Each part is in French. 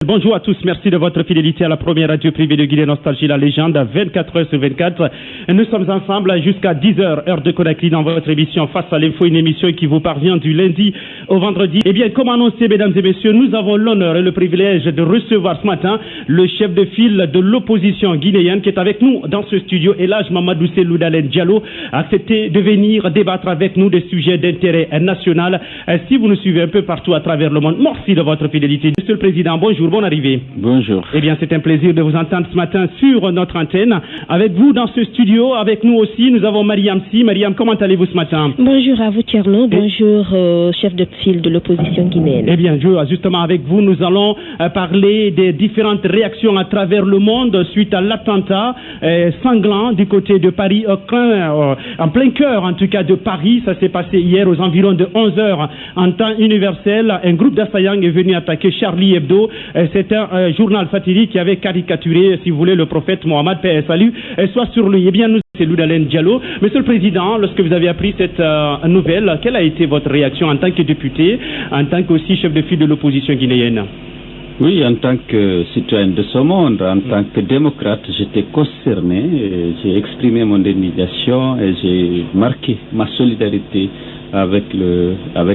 Bonjour à tous, merci de votre fidélité à la première radio privée de Guinée Nostalgie, la légende, 24 heures sur 24. Nous sommes ensemble jusqu'à 10h, heure de Conakry, dans votre émission Face à l'info, une émission qui vous parvient du lundi au vendredi. Eh bien, comme annoncé, mesdames et messieurs, nous avons l'honneur et le privilège de recevoir ce matin le chef de file de l'opposition guinéenne qui est avec nous dans ce studio. Elhadji Mamadou Cellou Dalein Diallo a accepté de venir débattre avec nous des sujets d'intérêt national. Si vous nous suivez un peu partout à travers le monde, merci de votre fidélité. Monsieur le Président, bonjour. Bonne arrivée. Bonjour. Eh bien, c'est un plaisir de vous entendre ce matin sur notre antenne. Avec vous dans ce studio, avec nous aussi, nous avons Mariam Si. Mariam, comment allez-vous ce matin? Bonjour à vous, Tierno. Bonjour, chef de file de l'opposition guinéenne. Eh bien, justement, avec vous, nous allons parler des différentes réactions à travers le monde suite à l'attentat sanglant du côté de Paris, en plein cœur, en tout cas, de Paris. Ça s'est passé hier aux environs de 11h en temps universel. Un groupe d'assaillants est venu attaquer Charlie Hebdo. C'est un journal satirique qui avait caricaturé, si vous voulez, le prophète Mohammed, paix et salut, soit sur lui. Eh bien, nous, c'est Cellou Dalein Diallo. Monsieur le Président, lorsque vous avez appris cette nouvelle, quelle a été votre réaction en tant que député, en tant qu'aussi chef de file de l'opposition guinéenne? Oui, en tant que citoyen de ce monde, en tant que démocrate, j'étais concerné, j'ai exprimé mon indignation et j'ai marqué ma solidarité avec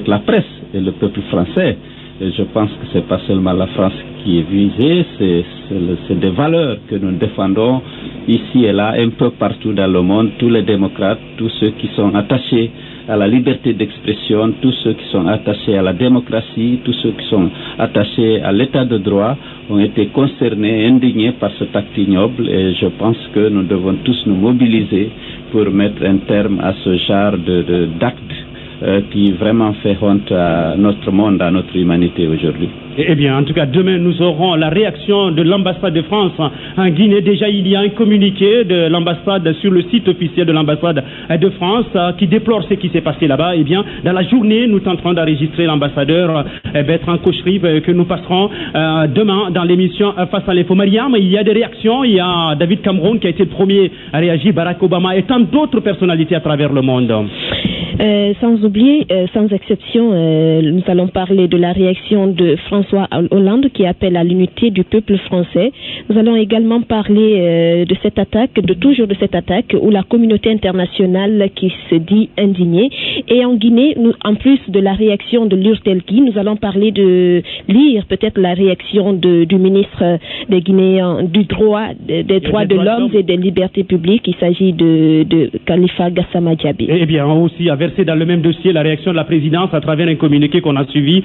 la presse et le peuple français. Et je pense que ce n'est pas seulement la France qui est visée, c'est des valeurs que nous défendons ici et là, un peu partout dans le monde. Tous les démocrates, tous ceux qui sont attachés à la liberté d'expression, tous ceux qui sont attachés à la démocratie, tous ceux qui sont attachés à l'état de droit ont été concernés, indignés par cet acte ignoble, et je pense que nous devons tous nous mobiliser pour mettre un terme à ce genre d'actes qui vraiment fait honte à notre monde, à notre humanité aujourd'hui. Eh bien, en tout cas, demain, nous aurons la réaction de l'ambassade de France en Guinée. Déjà, il y a un communiqué de l'ambassade sur le site officiel de l'ambassade de France qui déplore ce qui s'est passé là-bas. Eh bien, dans la journée, nous tenterons d'enregistrer l'ambassadeur Bertrand Kochri que nous passerons demain dans l'émission Face à l'info. Mariam, il y a des réactions. Il y a David Cameron qui a été le premier à réagir, Barack Obama et tant d'autres personnalités à travers le monde. Sans oublier, sans exception, nous allons parler de la réaction de François Hollande qui appelle à l'unité du peuple français. Nous allons également parler de cette attaque, toujours de cette attaque où la communauté internationale qui se dit indignée. Et en Guinée, en plus de la réaction de l'URTELKI, nous allons parler lire peut-être la réaction du ministre des Guinéens des droits de l'homme et des libertés publiques. Il s'agit de Khalifa Gassama Diaby. Eh bien, aussi a versé dans le même dossier la réaction de la présidence à travers un communiqué qu'on a suivi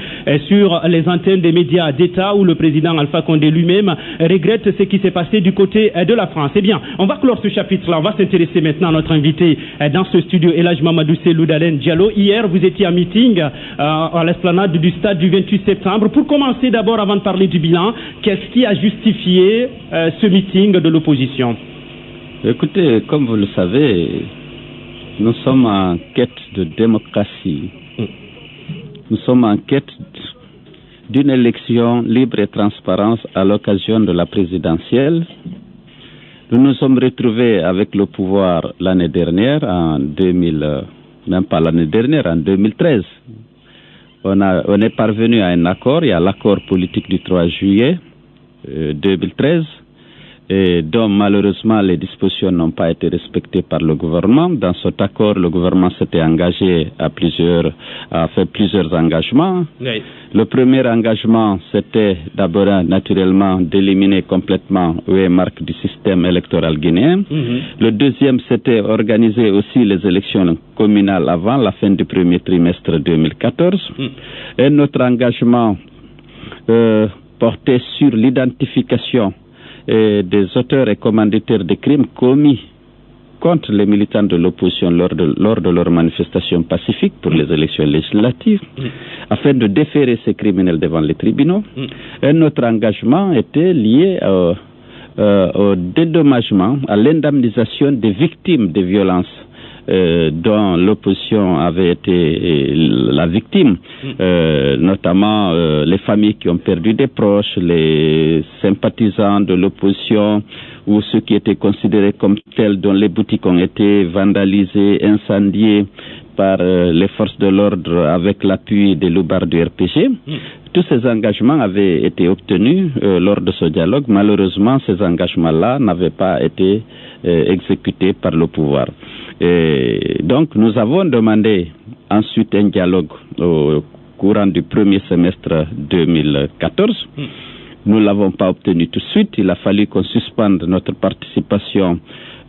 sur les antennes des médias d'État où le président Alpha Condé lui-même regrette ce qui s'est passé du côté de la France. Eh bien, on va clore ce chapitre-là. On va s'intéresser maintenant à notre invité dans ce studio, Elhadji Mamadou Cellou Dalein Diallo. Hier, vous étiez en meeting à l'esplanade du stade du 28 septembre. Pour commencer d'abord, avant de parler du bilan, qu'est-ce qui a justifié ce meeting de l'opposition? Écoutez, comme vous le savez, nous sommes en quête de démocratie. Nous sommes en quête d'une élection libre et transparente à l'occasion de la présidentielle. Nous nous sommes retrouvés avec le pouvoir l'année dernière, même pas l'année dernière, en 2013. On est parvenu à un accord, il y a l'accord politique du 3 juillet 2013, et dont malheureusement les dispositions n'ont pas été respectées par le gouvernement. Dans cet accord, le gouvernement s'était engagé à faire plusieurs engagements. Oui. Le premier engagement, c'était d'abord naturellement d'éliminer complètement marque du système électoral guinéen. Le deuxième, c'était organiser aussi les élections communales avant la fin du premier trimestre 2014. Et notre engagement portait sur l'identification des auteurs et commanditaires de crimes commis contre les militants de l'opposition lors de leur manifestation pacifique pour les élections législatives, afin de déférer ces criminels devant les tribunaux. Et notre engagement était lié au dédommagement, à l'indemnisation des victimes des violences dont l'opposition avait été la victime, notamment les familles qui ont perdu des proches, les sympathisants de l'opposition ou ceux qui étaient considérés comme tels, dont les boutiques ont été vandalisées, incendiées par les forces de l'ordre avec l'appui des loupards du RPG. Tous ces engagements avaient été obtenus lors de ce dialogue. Malheureusement, ces engagements-là n'avaient pas été exécutés par le pouvoir. Et donc, nous avons demandé ensuite un dialogue au courant du premier semestre 2014. Nous ne l'avons pas obtenu tout de suite. Il a fallu qu'on suspende notre participation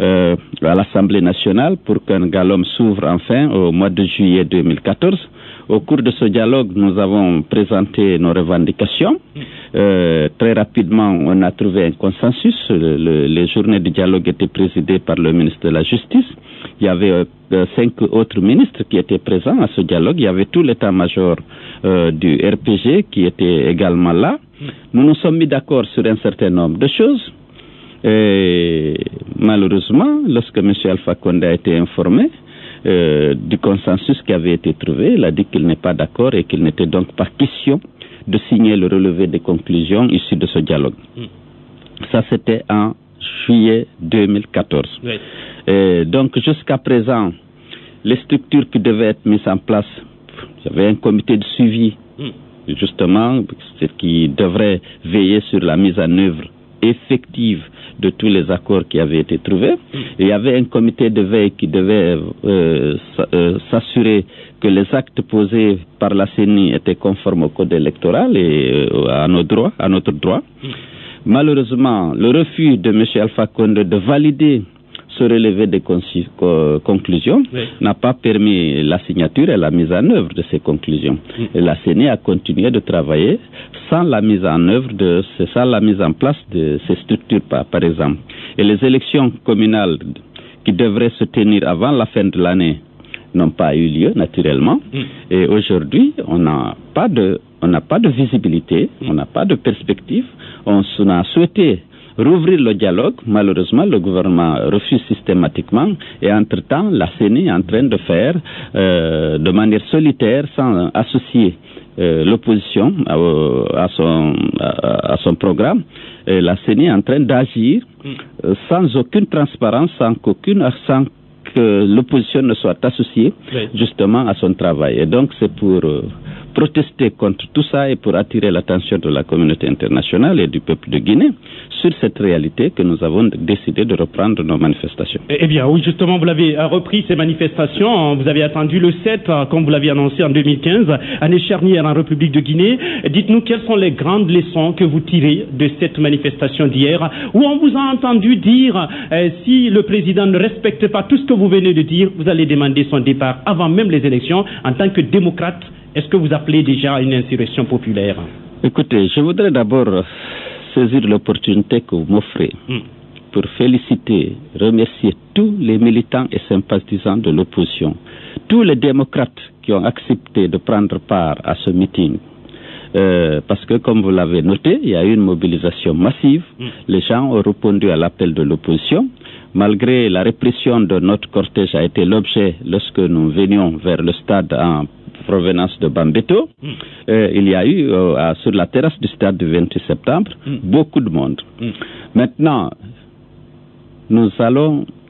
à l'Assemblée nationale pour qu'un dialogue s'ouvre enfin au mois de juillet 2014. Au cours de ce dialogue, nous avons présenté nos revendications. Très rapidement, on a trouvé un consensus. Les journées du dialogue étaient présidées par le ministre de la Justice. Il y avait 5 autres ministres qui étaient présents à ce dialogue. Il y avait tout l'état-major du RPG qui était également là. Nous nous sommes mis d'accord sur un certain nombre de choses. Et malheureusement, lorsque M. Alpha Condé a été informé du consensus qui avait été trouvé, il a dit qu'il n'est pas d'accord et qu'il n'était donc pas question de signer le relevé des conclusions issues de ce dialogue. Ça, c'était en juillet 2014. Oui. Et donc, jusqu'à présent, les structures qui devaient être mises en place, il y avait un comité de suivi, justement, qui devrait veiller sur la mise en œuvre effective de tous les accords qui avaient été trouvés. Et il y avait un comité de veille qui devait s'assurer que les actes posés par la CENI étaient conformes au code électoral et à notre droit. Malheureusement, le refus de M. Alpha Condé de valider ce relevé des conclusions n'a pas permis la signature et la mise en œuvre de ces conclusions. Et la CENI a continué de travailler sans la mise en place de ces structures, par exemple. Et les élections communales qui devraient se tenir avant la fin de l'année n'ont pas eu lieu, naturellement. Et aujourd'hui, on n'a pas de visibilité, on n'a pas de perspective. On a souhaité rouvrir le dialogue. Malheureusement, le gouvernement refuse systématiquement. Et entre-temps, la CENI est en train de faire de manière solitaire, sans associer l'opposition à son programme. Et la CENI est en train d'agir sans aucune transparence, sans que l'opposition ne soit associée justement à son travail. Et donc, c'est pour protester contre tout ça et pour attirer l'attention de la communauté internationale et du peuple de Guinée sur cette réalité que nous avons décidé de reprendre nos manifestations. Eh bien, oui, justement, vous l'avez repris ces manifestations. Vous avez attendu le 7, comme vous l'aviez annoncé en 2015, année charnière en République de Guinée. Dites-nous quelles sont les grandes leçons que vous tirez de cette manifestation d'hier, où on vous a entendu dire si le président ne respecte pas tout ce que vous venez de dire, vous allez demander son départ avant même les élections. En tant que démocrate, est-ce que vous appelez déjà à une insurrection populaire? Écoutez, je voudrais d'abord saisir l'opportunité que vous m'offrez pour féliciter, remercier tous les militants et sympathisants de l'opposition, tous les démocrates qui ont accepté de prendre part à ce meeting. Parce que, comme vous l'avez noté, il y a eu une mobilisation massive. Les gens ont répondu à l'appel de l'opposition. Malgré la répression de notre cortège a été l'objet lorsque nous venions vers le stade en provenance de Bambeto. Il y a eu sur la terrasse du stade du 28 septembre beaucoup de monde. Maintenant,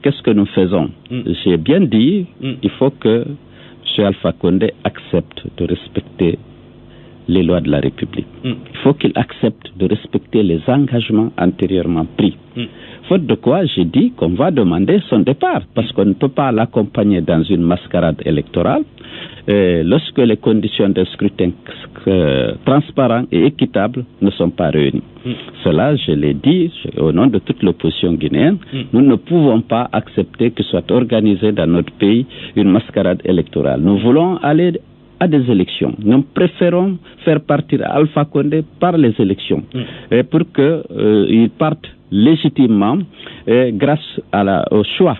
qu'est-ce que nous faisons? J'ai bien dit, il faut que M. Alpha Condé accepte de respecter les lois de la République. Il faut qu'il accepte de respecter les engagements antérieurement pris. Faute de quoi, j'ai dit qu'on va demander son départ, parce qu'on ne peut pas l'accompagner dans une mascarade électorale lorsque les conditions d'un scrutin transparent et équitable ne sont pas réunies. Cela, je l'ai dit au nom de toute l'opposition guinéenne, nous ne pouvons pas accepter que soit organisée dans notre pays une mascarade électorale. Nous voulons aller à des élections. Nous préférons faire partir Alpha Condé par les élections pour qu'il parte légitimement grâce au choix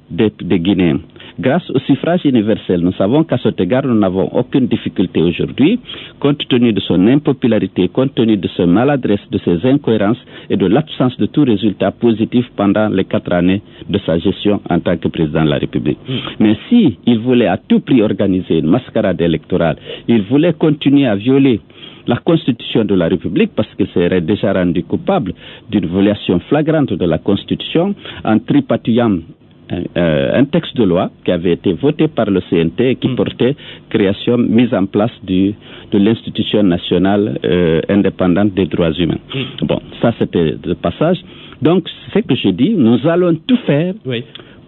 des Guinéens. Grâce au suffrage universel, nous savons qu'à cet égard, nous n'avons aucune difficulté aujourd'hui, compte tenu de son impopularité, compte tenu de sa maladresse, de ses incohérences et de l'absence de tout résultat positif pendant les 4 années de sa gestion en tant que président de la République. Mais si il voulait à tout prix organiser une mascarade électorale, il voulait continuer à violer la Constitution de la République, parce qu'il serait déjà rendu coupable d'une violation flagrante de la Constitution en tripatouillant un texte de loi qui avait été voté par le CNT et qui portait mise en place de l'institution nationale indépendante des droits humains. Bon, ça c'était le passage. Donc, ce que je dis, nous allons tout faire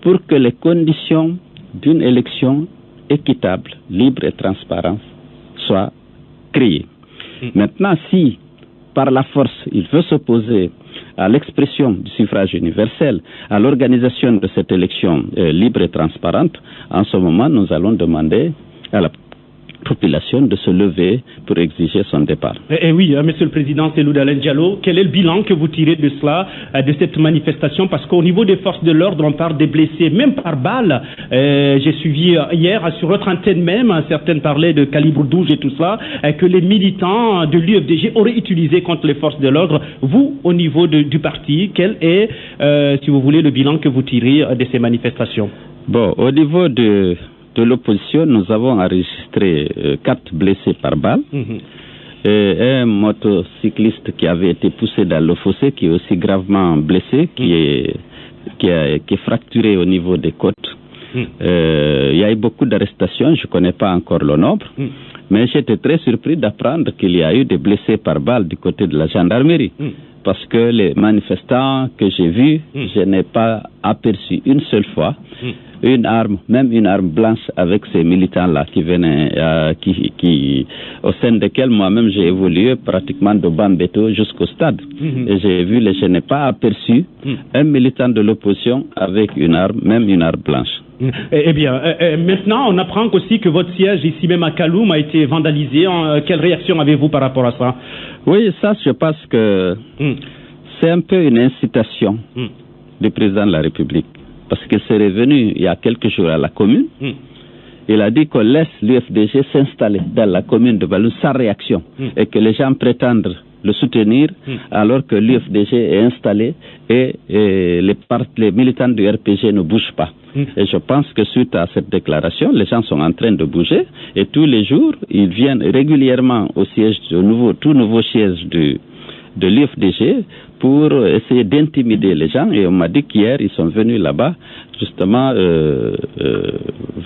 pour que les conditions d'une élection équitable, libre et transparente soient créées. Maintenant, si par la force il veut s'opposer à l'expression du suffrage universel, à l'organisation de cette élection libre et transparente, en ce moment, nous allons demander à la population de se lever pour exiger son départ. Et oui, Monsieur le Président Cellou Dalein Diallo, quel est le bilan que vous tirez de cela, de cette manifestation? Parce qu'au niveau des forces de l'ordre, on parle des blessés, même par balle. J'ai suivi hier sur votre antenne même, certaines parlaient de calibre 12 et tout ça, que les militants de l'UFDG auraient utilisé contre les forces de l'ordre. Vous, au niveau du parti, quel est, si vous voulez, le bilan que vous tirez de ces manifestations? Bon, au niveau de l'opposition, nous avons enregistré 4 blessés par balle. Et un motocycliste qui avait été poussé dans le fossé, qui est aussi gravement blessé, qui est fracturé au niveau des côtes. Il y a eu beaucoup d'arrestations, je ne connais pas encore le nombre, mais j'étais très surpris d'apprendre qu'il y a eu des blessés par balle du côté de la gendarmerie. Parce que les manifestants que j'ai vus, je n'ai pas aperçu une seule fois une arme, même une arme blanche avec ces militants-là qui venaient, au sein desquels moi-même j'ai évolué pratiquement de Bambeto jusqu'au stade. Et je n'ai pas aperçu un militant de l'opposition avec une arme, même une arme blanche. Eh bien, maintenant, on apprend aussi que votre siège ici même à Kaloum a été vandalisé. Quelle réaction avez-vous par rapport à ça? Oui, ça, je pense que c'est un peu une incitation du président de la République. Parce qu'il serait venu il y a quelques jours à la commune. Il a dit qu'on laisse l'UFDG s'installer dans la commune de Baloum sans réaction et que les gens prétendent le soutenir alors que l'UFDG est installé et les militants du RPG ne bougent pas. Et je pense que suite à cette déclaration, les gens sont en train de bouger et tous les jours, ils viennent régulièrement au siège, tout nouveau siège de l'UFDG pour essayer d'intimider les gens. Et on m'a dit qu'hier, ils sont venus là-bas justement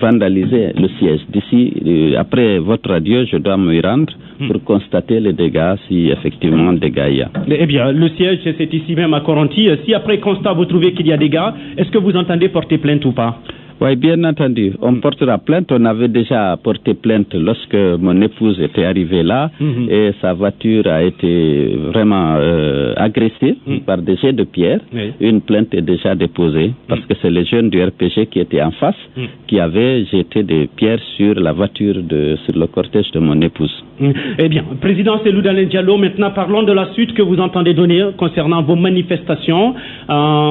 vandaliser le siège. D'ici, après votre adieu, je dois me rendre pour constater les dégâts, si effectivement dégâts il y a. Eh bien, le siège, c'est ici même à Coronti. Si après constat, vous trouvez qu'il y a des dégâts, est-ce que vous entendez porter plainte ou pas? Oui, bien entendu. On portera plainte. On avait déjà porté plainte lorsque mon épouse était arrivée là et sa voiture a été vraiment agressée par des jets de pierre. Une plainte est déjà déposée parce que c'est les jeunes du RPG qui étaient en face qui avaient jeté des pierres sur la voiture, sur le cortège de mon épouse. Eh bien, Président Cellou Dalein Diallo, maintenant parlons de la suite que vous entendez donner concernant vos manifestations.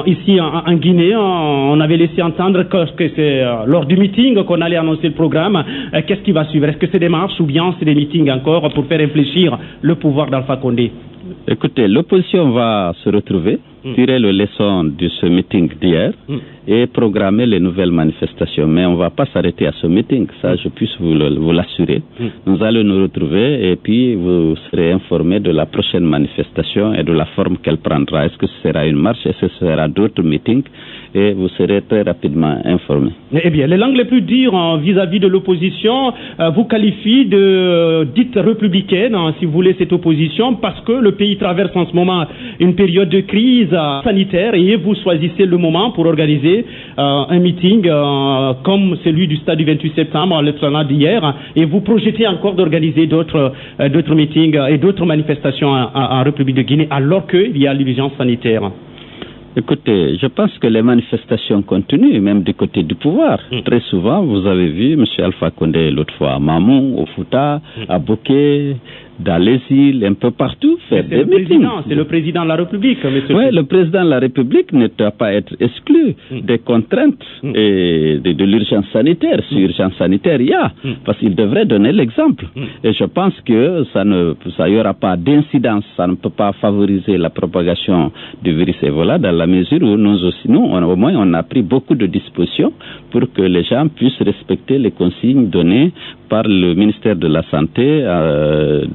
Ici en Guinée, on avait laissé entendre que c'est lors du meeting qu'on allait annoncer le programme. Qu'est-ce qui va suivre? Est-ce que c'est des marches ou bien c'est des meetings encore pour faire réfléchir le pouvoir d'Alpha Condé? Écoutez, l'opposition va se retrouver, tirer les leçons de ce meeting d'hier et programmer les nouvelles manifestations. Mais on ne va pas s'arrêter à ce meeting, ça je puisse vous l'assurer. Nous allons nous retrouver et puis vous serez informés de la prochaine manifestation et de la forme qu'elle prendra. Est-ce que ce sera une marche, est-ce que ce sera d'autres meetings? Et vous serez très rapidement informés. Eh bien, les langues les plus dures vis-à-vis de l'opposition vous qualifient de dite républicaine, si vous voulez, cette opposition, parce que le pays traverse en ce moment une période de crise sanitaire et vous choisissez le moment pour organiser un meeting comme celui du stade du 28 septembre, le plan d'hier, et vous projetez encore d'organiser d'autres meetings et d'autres manifestations en République de Guinée alors qu'il y a l'urgence sanitaire. Écoutez, je pense que les manifestations continuent, même du côté du pouvoir. Très souvent, vous avez vu M. Alpha Condé l'autre fois à Mamou, au Fouta, à Bokeh, dans les îles, un peu partout, faire des meetings. C'est le président de la République, monsieur. Oui, le président de la République ne doit pas être exclu des contraintes et de l'urgence sanitaire. Si urgence sanitaire il y a, parce qu'il devrait donner l'exemple. Et je pense que ça y aura pas d'incidence, ça ne peut pas favoriser la propagation du virus Ebola dans la mesure où nous aussi, au moins, on a pris beaucoup de dispositions pour que les gens puissent respecter les consignes données par le ministère de la Santé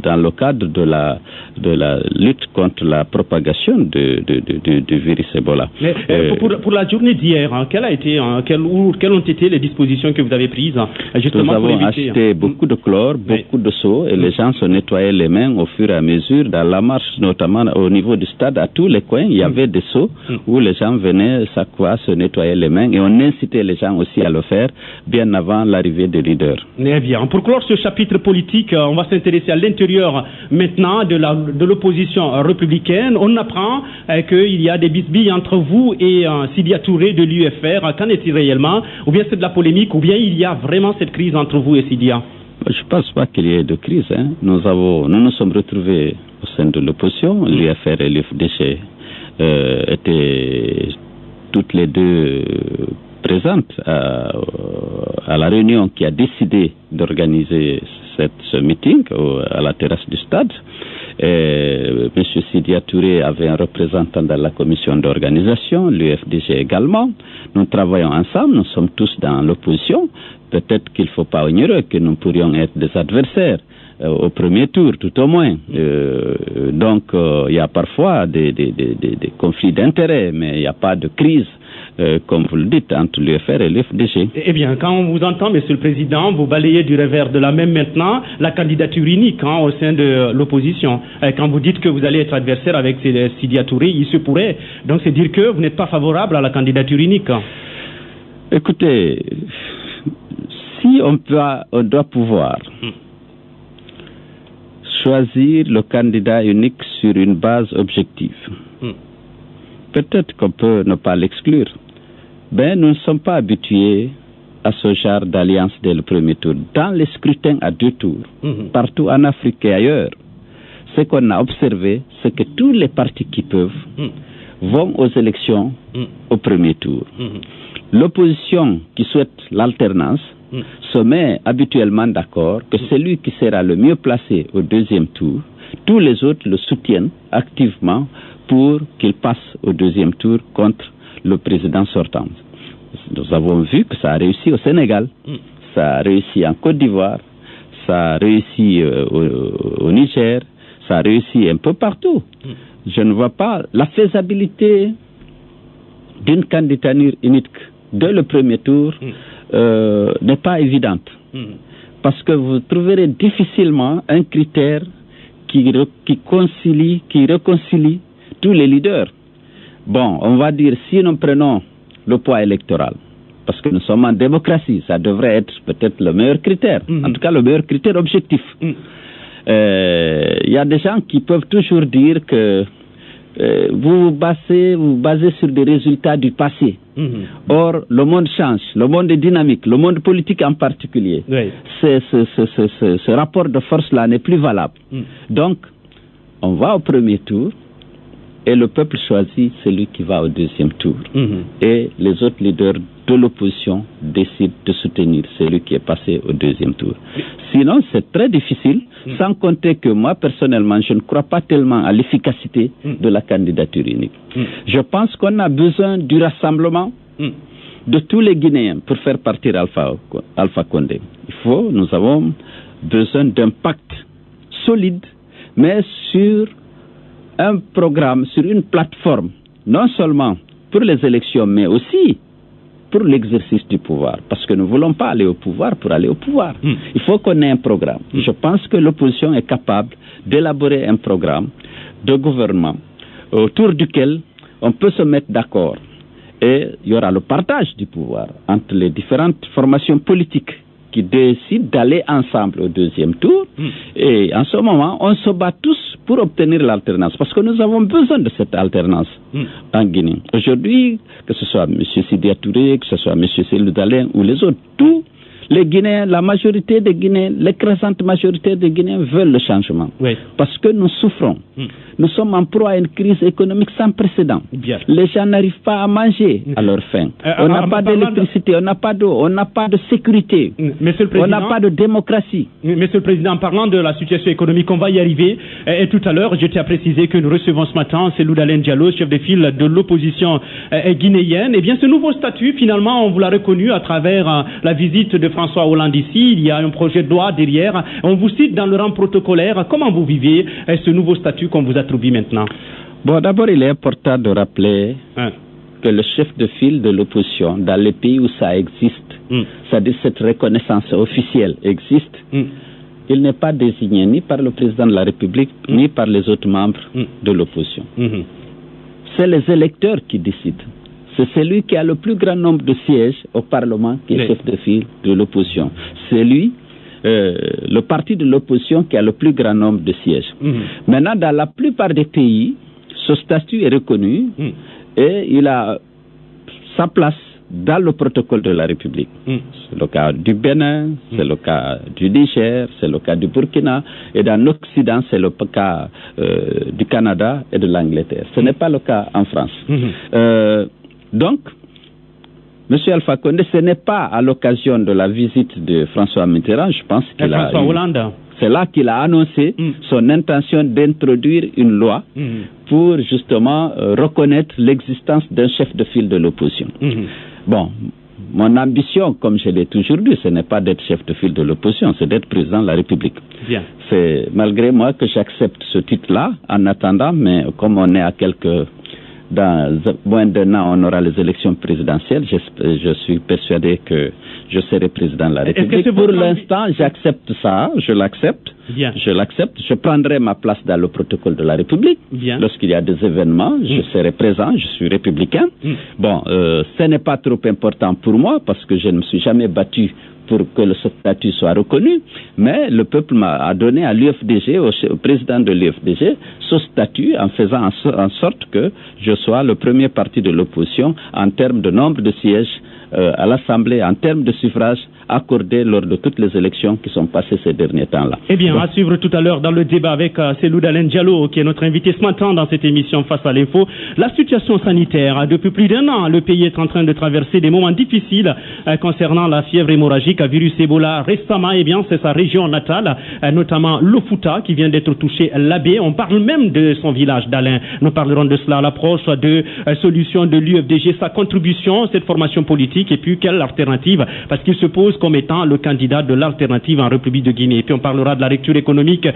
dans dans le cadre de la lutte contre la propagation du virus Ebola. Mais, pour la journée d'hier, quelles ont été les dispositions que vous avez prises justement nous avons acheté beaucoup de chlore, beaucoup de seaux, et les gens se nettoyaient les mains au fur et à mesure. Dans la marche, notamment au niveau du stade, à tous les coins, il y avait des seaux où les gens venaient chaque fois se nettoyer les mains, et on incitait les gens aussi à le faire bien avant l'arrivée des leaders. Eh bien, pour clore ce chapitre politique, on va s'intéresser à l'intérieur maintenant de l'opposition républicaine. On apprend qu'il y a des bisbilles entre vous et Sidya Touré de l'UFR. Qu'en est-il réellement? Ou bien c'est de la polémique, ou bien il y a vraiment cette crise entre vous et Sidya? Je ne pense pas qu'il y ait de crise. Nous nous sommes retrouvés au sein de l'opposition. L'UFR et l'UFDG étaient toutes les deux présentes à la réunion qui a décidé d'organiser ce meeting à la terrasse du stade. M. Sidya Touré avait un représentant dans la commission d'organisation, l'UFDG également. Nous travaillons ensemble, nous sommes tous dans l'opposition. Peut-être qu'il ne faut pas ignorer que nous pourrions être des adversaires au premier tour, tout au moins. Donc, il y a parfois des conflits d'intérêts, mais il n'y a pas de crise, comme vous le dites, entre l'UFR et l'UFDG. Eh bien, quand on vous entend, Monsieur le Président, vous balayez du revers de la main maintenant la candidature unique au sein de l'opposition. Quand vous dites que vous allez être adversaire avec Sidya Touré, il se pourrait. Donc, c'est dire que vous n'êtes pas favorable à la candidature unique. Écoutez, si on doit pouvoir choisir le candidat unique sur une base objective, peut-être qu'on peut ne pas l'exclure. Ben, nous ne sommes pas habitués à ce genre d'alliance dès le premier tour. Dans les scrutins à 2 tours, partout en Afrique et ailleurs, ce qu'on a observé, c'est que tous les partis qui peuvent vont aux élections au premier tour. L'opposition qui souhaite l'alternance se met habituellement d'accord que celui qui sera le mieux placé au deuxième tour, tous les autres le soutiennent activement pour qu'il passe au deuxième tour contre le président sortant. Nous avons vu que ça a réussi au Sénégal, ça a réussi en Côte d'Ivoire, ça a réussi au Niger, ça a réussi un peu partout. Je ne vois pas la faisabilité d'une candidature unique dès le premier tour n'est pas évidente. Parce que vous trouverez difficilement un critère qui réconcilie tous les leaders. Bon, on va dire, si nous prenons le poids électoral, parce que nous sommes en démocratie, ça devrait être peut-être le meilleur critère, en tout cas le meilleur critère objectif. Il y a des gens qui peuvent toujours dire que vous basez sur des résultats du passé. Or, le monde change, le monde est dynamique, le monde politique en particulier. Ce rapport de force-là n'est plus valable. Donc, on va au premier tour et le peuple choisit celui qui va au deuxième tour. Et les autres leaders de l'opposition décident de soutenir celui qui est passé au deuxième tour. Sinon, c'est très difficile, sans compter que moi, personnellement, je ne crois pas tellement à l'efficacité de la candidature unique. Je pense qu'on a besoin du rassemblement de tous les Guinéens pour faire partir Alpha Condé. Nous avons besoin d'un pacte solide, mais sur un programme, sur une plateforme, non seulement pour les élections, mais aussi pour l'exercice du pouvoir. Parce que nous ne voulons pas aller au pouvoir pour aller au pouvoir. Il faut qu'on ait un programme. Je pense que l'opposition est capable d'élaborer un programme de gouvernement autour duquel on peut se mettre d'accord. Et il y aura le partage du pouvoir entre les différentes formations politiques qui décident d'aller ensemble au deuxième tour. Et en ce moment, on se bat tous pour obtenir l'alternance, parce que nous avons besoin de cette alternance en Guinée. Aujourd'hui, que ce soit M. Sidya Touré, que ce soit M. Cellou Dalein ou les autres, tous les Guinéens, la majorité des Guinéens, l'écrasante majorité des Guinéens veulent le changement. Parce que nous souffrons Nous sommes en proie à une crise économique sans précédent. Bien. Les gens n'arrivent pas à manger à leur faim. On n'a pas d'électricité, on n'a pas d'eau, on n'a pas de sécurité. Monsieur le Président, on n'a pas de démocratie. Monsieur le Président, en parlant de la situation économique, on va y arriver. Et tout à l'heure, je tiens à préciser que nous recevons ce matin Cellou Dalein Diallo, chef de file de l'opposition guinéenne. Eh bien, ce nouveau statut, finalement, on vous l'a reconnu à travers la visite de François Hollande ici. Il y a un projet de loi derrière. On vous cite dans le rang protocolaire. Comment vous vivez ce nouveau statut qu'on vous attribue maintenant? Bon, d'abord, il est important de rappeler que le chef de file de l'opposition, dans les pays où ça existe, c'est-à-dire cette reconnaissance officielle existe, il n'est pas désigné ni par le président de la République, ni par les autres membres de l'opposition. C'est les électeurs qui décident. C'est celui qui a le plus grand nombre de sièges au Parlement qui est chef de file de l'opposition. C'est lui, le parti de l'opposition, qui a le plus grand nombre de sièges. Maintenant, dans la plupart des pays, ce statut est reconnu et il a sa place dans le protocole de la République. C'est le cas du Bénin, c'est le cas du Niger, c'est le cas du Burkina, et dans l'Occident, c'est le cas du Canada et de l'Angleterre. Ce n'est pas le cas en France. Donc, M. Alpha Condé, ce n'est pas à l'occasion de la visite de François Mitterrand, je pense qu'il a... François Hollande. C'est là qu'il a annoncé son intention d'introduire une loi pour justement reconnaître l'existence d'un chef de file de l'opposition. Bon, mon ambition, comme je l'ai toujours dit, ce n'est pas d'être chef de file de l'opposition, c'est d'être président de la République. C'est malgré moi que j'accepte ce titre-là en attendant, mais comme on est à dans moins d'un an, on aura les élections présidentielles. Je suis persuadé que je serai président de la République. Pour l'instant, j'accepte ça, je l'accepte. Je l'accepte. Je prendrai ma place dans le protocole de la République. Lorsqu'il y a des événements, je serai présent, je suis républicain. Bon, ce n'est pas trop important pour moi parce que je ne me suis jamais battu pour que ce statut soit reconnu, mais le peuple a donné à l'UFDG, au président de l'UFDG, ce statut en faisant en sorte que je sois le premier parti de l'opposition en termes de nombre de sièges à l'Assemblée, en termes de suffrages accordés lors de toutes les élections qui sont passées ces derniers temps-là. Eh bien, à suivre tout à l'heure dans le débat avec Cellou Dalein Diallo, qui est notre invité ce matin dans cette émission Face à l'info. La situation sanitaire, depuis plus d'un an, le pays est en train de traverser des moments difficiles concernant la fièvre hémorragique à virus Ebola. Récemment, eh bien, c'est sa région natale, notamment Lofuta, qui vient d'être touchée, l'Abbé. On parle même de son village d'Alain. Nous parlerons de cela à l'approche de solutions de l'UFDG, sa contribution, cette formation politique, et puis quelle alternative, parce qu'il se pose comme étant le candidat de l'alternative en République de Guinée. Et puis on parlera de la lecture économique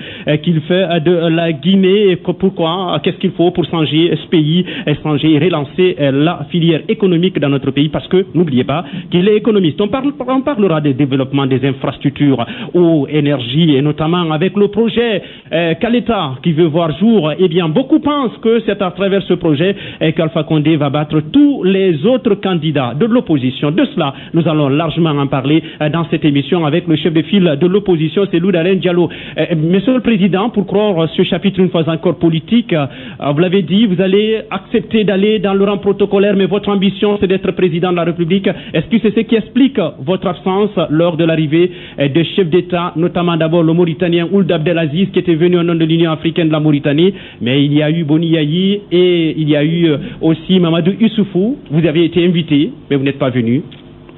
qu'il fait de la Guinée, et pourquoi, qu'est-ce qu'il faut pour changer ce pays, changer et relancer la filière économique dans notre pays, parce que n'oubliez pas qu'il est économiste. On parlera des développements des infrastructures, eau, énergie, et notamment avec le projet Kaleta qui veut voir jour. Eh bien, beaucoup pensent que c'est à travers ce projet qu'Alpha Condé va battre tous les autres candidats de l'opposition. De cela, nous allons largement en parler dans cette émission avec le chef de file de l'opposition, Cellou Dalein Diallo. Monsieur le Président, pour clore ce chapitre une fois encore politique, vous l'avez dit, vous allez accepter d'aller dans le rang protocolaire, mais votre ambition, c'est d'être président de la République. Est-ce que c'est ce qui explique votre absence lors de l'arrivée des chefs d'État, notamment d'abord le Mauritanien Ould Abdelaziz, qui était venu au nom de l'Union africaine de la Mauritanie, mais il y a eu Boni Yayi et il y a eu aussi Mamadou Issoufou. Vous avez été invité, mais vous n'êtes pas venu.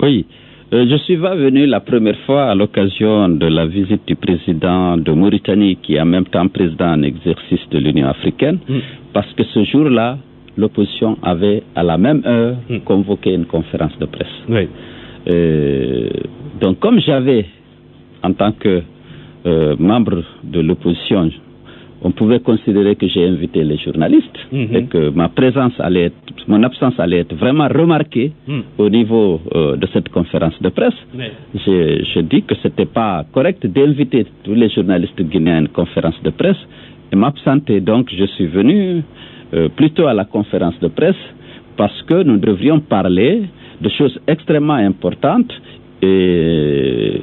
Oui, je suis venu la première fois à l'occasion de la visite du président de Mauritanie, qui est en même temps président en exercice de l'Union africaine, parce que ce jour-là, l'opposition avait à la même heure convoqué une conférence de presse. Donc comme j'avais, en tant que membre de l'opposition, on pouvait considérer que j'ai invité les journalistes et que mon absence allait être vraiment remarquée au niveau de cette conférence de presse. Je dis que ce n'était pas correct d'inviter tous les journalistes guinéens à une conférence de presse et m'absenter. Donc je suis venu plutôt à la conférence de presse parce que nous devrions parler de choses extrêmement importantes et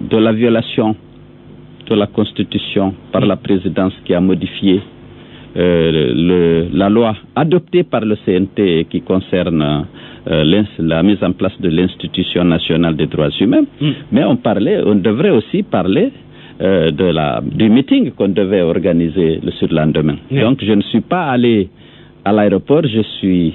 de la violation de la Constitution par la présidence qui a modifié la loi adoptée par le CNT qui concerne la mise en place de l'Institution nationale des droits humains. Mais on devrait aussi parler du meeting qu'on devait organiser le surlendemain. Oui. Donc je ne suis pas allé à l'aéroport, je suis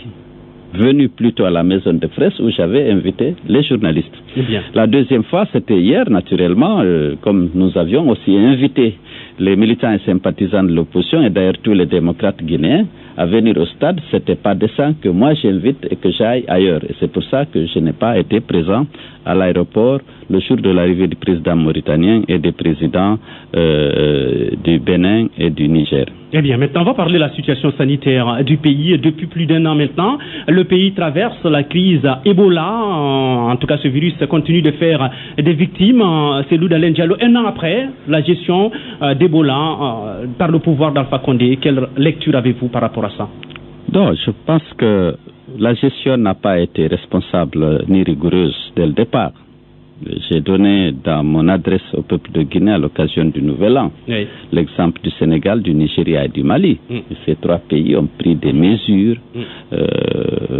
venu plutôt à la maison de presse où j'avais invité les journalistes. Bien. La deuxième fois, c'était hier, naturellement, comme nous avions aussi invité les militants et sympathisants de l'opposition et d'ailleurs tous les démocrates guinéens à venir au stade. C'était pas décent que moi j'invite et que j'aille ailleurs. Et c'est pour ça que je n'ai pas été présent à l'aéroport le jour de l'arrivée du président mauritanien et des présidents du Bénin et du Niger. Eh bien, maintenant, on va parler de la situation sanitaire du pays. Depuis plus d'un an maintenant, le pays traverse la crise Ebola. En tout cas, ce virus continue de faire des victimes. C'est Louda Diallo. Un an après la gestion d'Ebola par le pouvoir d'Alpha Condé, quelle lecture avez-vous par rapport à ça? Non, je pense que la gestion n'a pas été responsable ni rigoureuse dès le départ. J'ai donné dans mon adresse au peuple de Guinée à l'occasion du Nouvel An l'exemple du Sénégal, du Nigeria et du Mali. Ces trois pays ont pris des mesures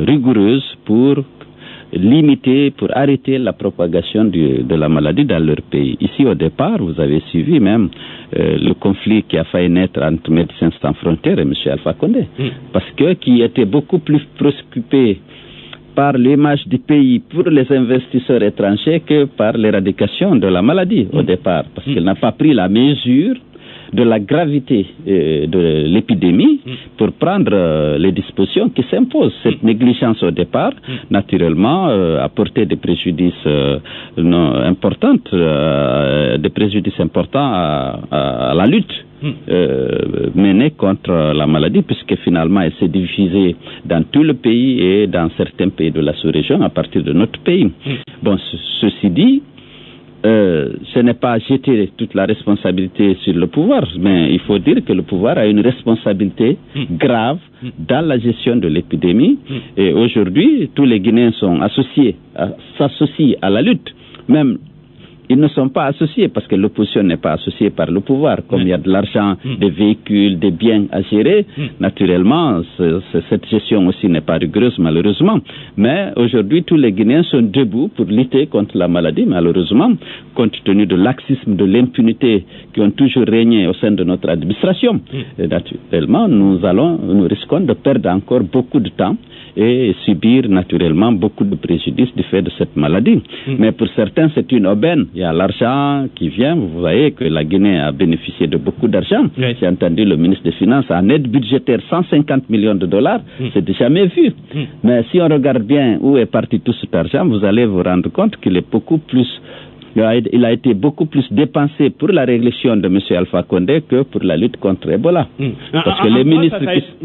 rigoureuses pour limiter, pour arrêter la propagation de la maladie dans leur pays. Ici, au départ, vous avez suivi même le conflit qui a failli naître entre Médecins Sans Frontières et M. Alpha Condé. Parce que qui était beaucoup plus préoccupé par l'image du pays pour les investisseurs étrangers que par l'éradication de la maladie au départ. Parce qu'il n'a pas pris la mesure de la gravité de l'épidémie pour prendre les dispositions qui s'imposent. Cette négligence au départ, naturellement, a porté des préjudices importants à la lutte menée contre la maladie, puisque finalement elle s'est diffusée dans tout le pays et dans certains pays de la sous-région à partir de notre pays. Bon, ceci dit, ce n'est pas jeter toute la responsabilité sur le pouvoir, mais il faut dire que le pouvoir a une responsabilité grave dans la gestion de l'épidémie. Et aujourd'hui, tous les Guinéens sont s'associent à la lutte. Même ils ne sont pas associés parce que l'opposition n'est pas associée par le pouvoir. Comme il y a de l'argent, des véhicules, des biens à gérer, naturellement, cette gestion aussi n'est pas rigoureuse, malheureusement. Mais aujourd'hui, tous les Guinéens sont debout pour lutter contre la maladie, malheureusement, compte tenu de laxisme, de l'impunité qui ont toujours régné au sein de notre administration. Et naturellement, nous risquons de perdre encore beaucoup de temps et subir naturellement beaucoup de préjudices du fait de cette maladie. Mais pour certains, c'est une aubaine. Il y a l'argent qui vient. Vous voyez que la Guinée a bénéficié de beaucoup d'argent. J'ai entendu le ministre des Finances en aide budgétaire 150 millions de dollars. C'est jamais vu. Mais si on regarde bien où est parti tout cet argent, vous allez vous rendre compte qu'il est beaucoup plus... Il a été beaucoup plus dépensé pour la réélection de M. Alpha Condé que pour la lutte contre Ebola. Parce que les ministres...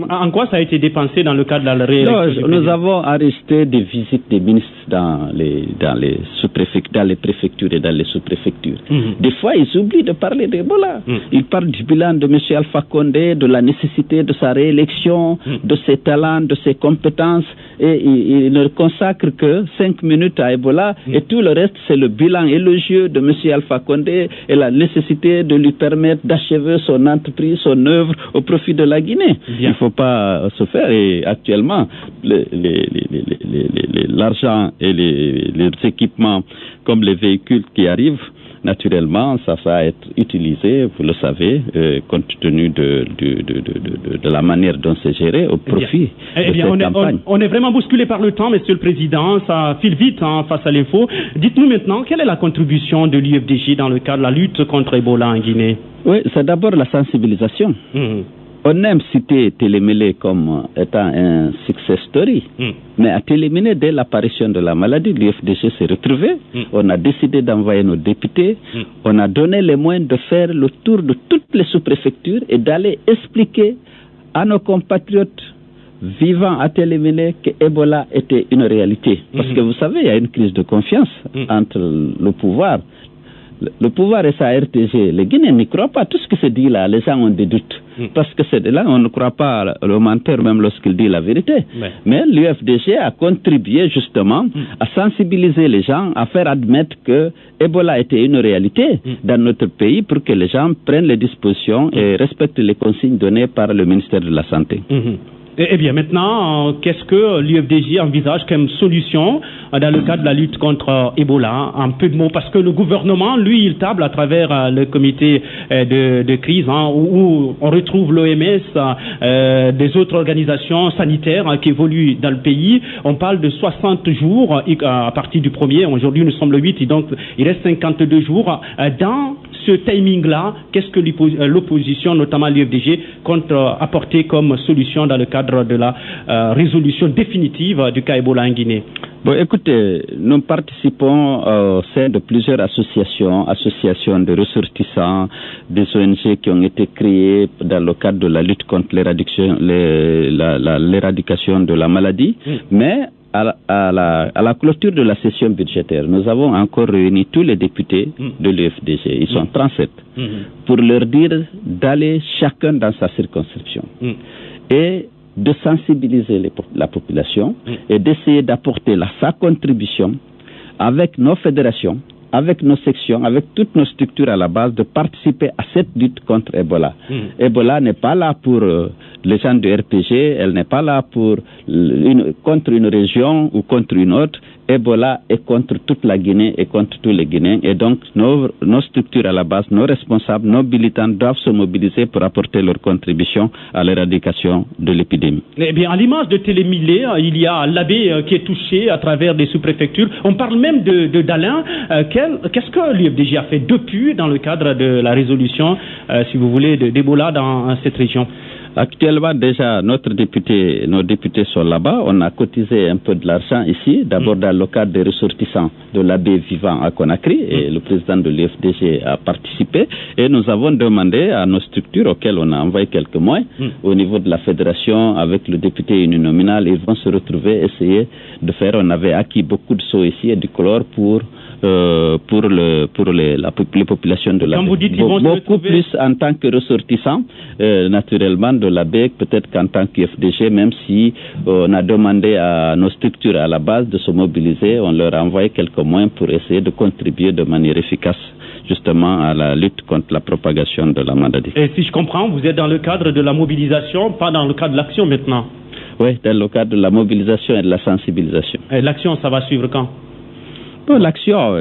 En quoi ça a été dépensé dans le cadre de la réélection? Nous avons arrêté des visites des ministres dans les préfectures et dans les sous-préfectures. Des fois, ils oublient de parler d'Ebola. Ils parlent du bilan de M. Alpha Condé, de la nécessité de sa réélection, de ses talents, de ses compétences, et ils ne consacrent que 5 minutes à Ebola, et tout le reste, c'est le bilan élogieux de M. Alpha Condé et la nécessité de lui permettre d'achever son entreprise, son œuvre au profit de la Guinée. Il ne faut pas se faire. Et actuellement, l'argent et les équipements comme les véhicules qui arrivent, naturellement, ça va être utilisé, vous le savez, compte tenu de la manière dont c'est géré au profit de cette campagne. On est vraiment bousculé par le temps, Monsieur le Président, ça file vite face à l'info. Dites-nous maintenant, quelle est la contribution de l'UFDG dans le cadre de la lutte contre Ebola en Guinée? Oui, c'est d'abord la sensibilisation. On aime citer Télémélé comme étant un success story, mais à Télémélé, dès l'apparition de la maladie, l'UFDG s'est retrouvé. On a décidé d'envoyer nos députés. On a donné les moyens de faire le tour de toutes les sous-préfectures et d'aller expliquer à nos compatriotes vivant à Télémélé que Ebola était une réalité. Parce que vous savez, il y a une crise de confiance entre le pouvoir. Le pouvoir et sa RTG, les Guinéens n'y croient pas. Tout ce qui se dit là, les gens ont des doutes. Parce que c'est de là, on ne croit pas le menteur même lorsqu'il dit la vérité. Mais l'UFDG a contribué justement à sensibiliser les gens, à faire admettre que Ebola était une réalité dans notre pays pour que les gens prennent les dispositions et respectent les consignes données par le ministère de la Santé. Eh bien, maintenant, qu'est-ce que l'UFDG envisage comme solution dans le cadre de la lutte contre Ebola? En peu de mots, parce que le gouvernement, lui, il table à travers le comité de crise, où on retrouve l'OMS, des autres organisations sanitaires qui évoluent dans le pays. On parle de 60 jours à partir du 1er. Aujourd'hui, nous sommes le 8, et donc il reste 52 jours. Dans ce timing-là, qu'est-ce que l'opposition, notamment l'UFDG, compte apporter comme solution dans le cadre de la résolution définitive du cas Ebola en Guinée? Bon, écoutez, nous participons au sein de plusieurs associations de ressortissants, des ONG qui ont été créées dans le cadre de la lutte contre l'éradication de la maladie, mais à la clôture de la session budgétaire, nous avons encore réuni tous les députés de l'UFDG, ils sont 37, pour leur dire d'aller chacun dans sa circonscription et de sensibiliser la population et d'essayer d'apporter sa contribution avec nos fédérations, avec nos sections, avec toutes nos structures à la base, de participer à cette lutte contre Ebola. Ebola n'est pas là pour les gens du RPG, elle n'est pas là pour contre une région ou contre une autre. Ebola est contre toute la Guinée et contre tous les Guinéens. Et donc, nos structures à la base, nos responsables, nos militants doivent se mobiliser pour apporter leur contribution à l'éradication de l'épidémie. Eh bien, à l'image de Télémilé, il y a l'Abbé qui est touché à travers des sous-préfectures. On parle même de Dalin. Qu'est-ce que l'UFDG a fait depuis dans le cadre de la résolution, si vous voulez, d'Ebola dans cette région? Actuellement, déjà, nos députés sont là-bas. On a cotisé un peu de l'argent ici, d'abord dans le cadre des ressortissants de l'Abbé vivant à Conakry, et le président de l'UFDG a participé. Et nous avons demandé à nos structures, auxquelles on a envoyé quelques moyens, au niveau de la fédération, avec le député uninominal, ils vont se retrouver, essayer de faire. On avait acquis beaucoup de seaux ici et du chlore pour les populations de la baie. Beaucoup plus en tant que ressortissants, naturellement, de la baie, peut-être qu'en tant qu'UFDG, même si on a demandé à nos structures à la base de se mobiliser, on leur a envoyé quelques moyens pour essayer de contribuer de manière efficace justement à la lutte contre la propagation de la maladie. Et si je comprends, vous êtes dans le cadre de la mobilisation, pas dans le cadre de l'action maintenant? Oui, dans le cadre de la mobilisation et de la sensibilisation. Et l'action, ça va suivre quand? L'action...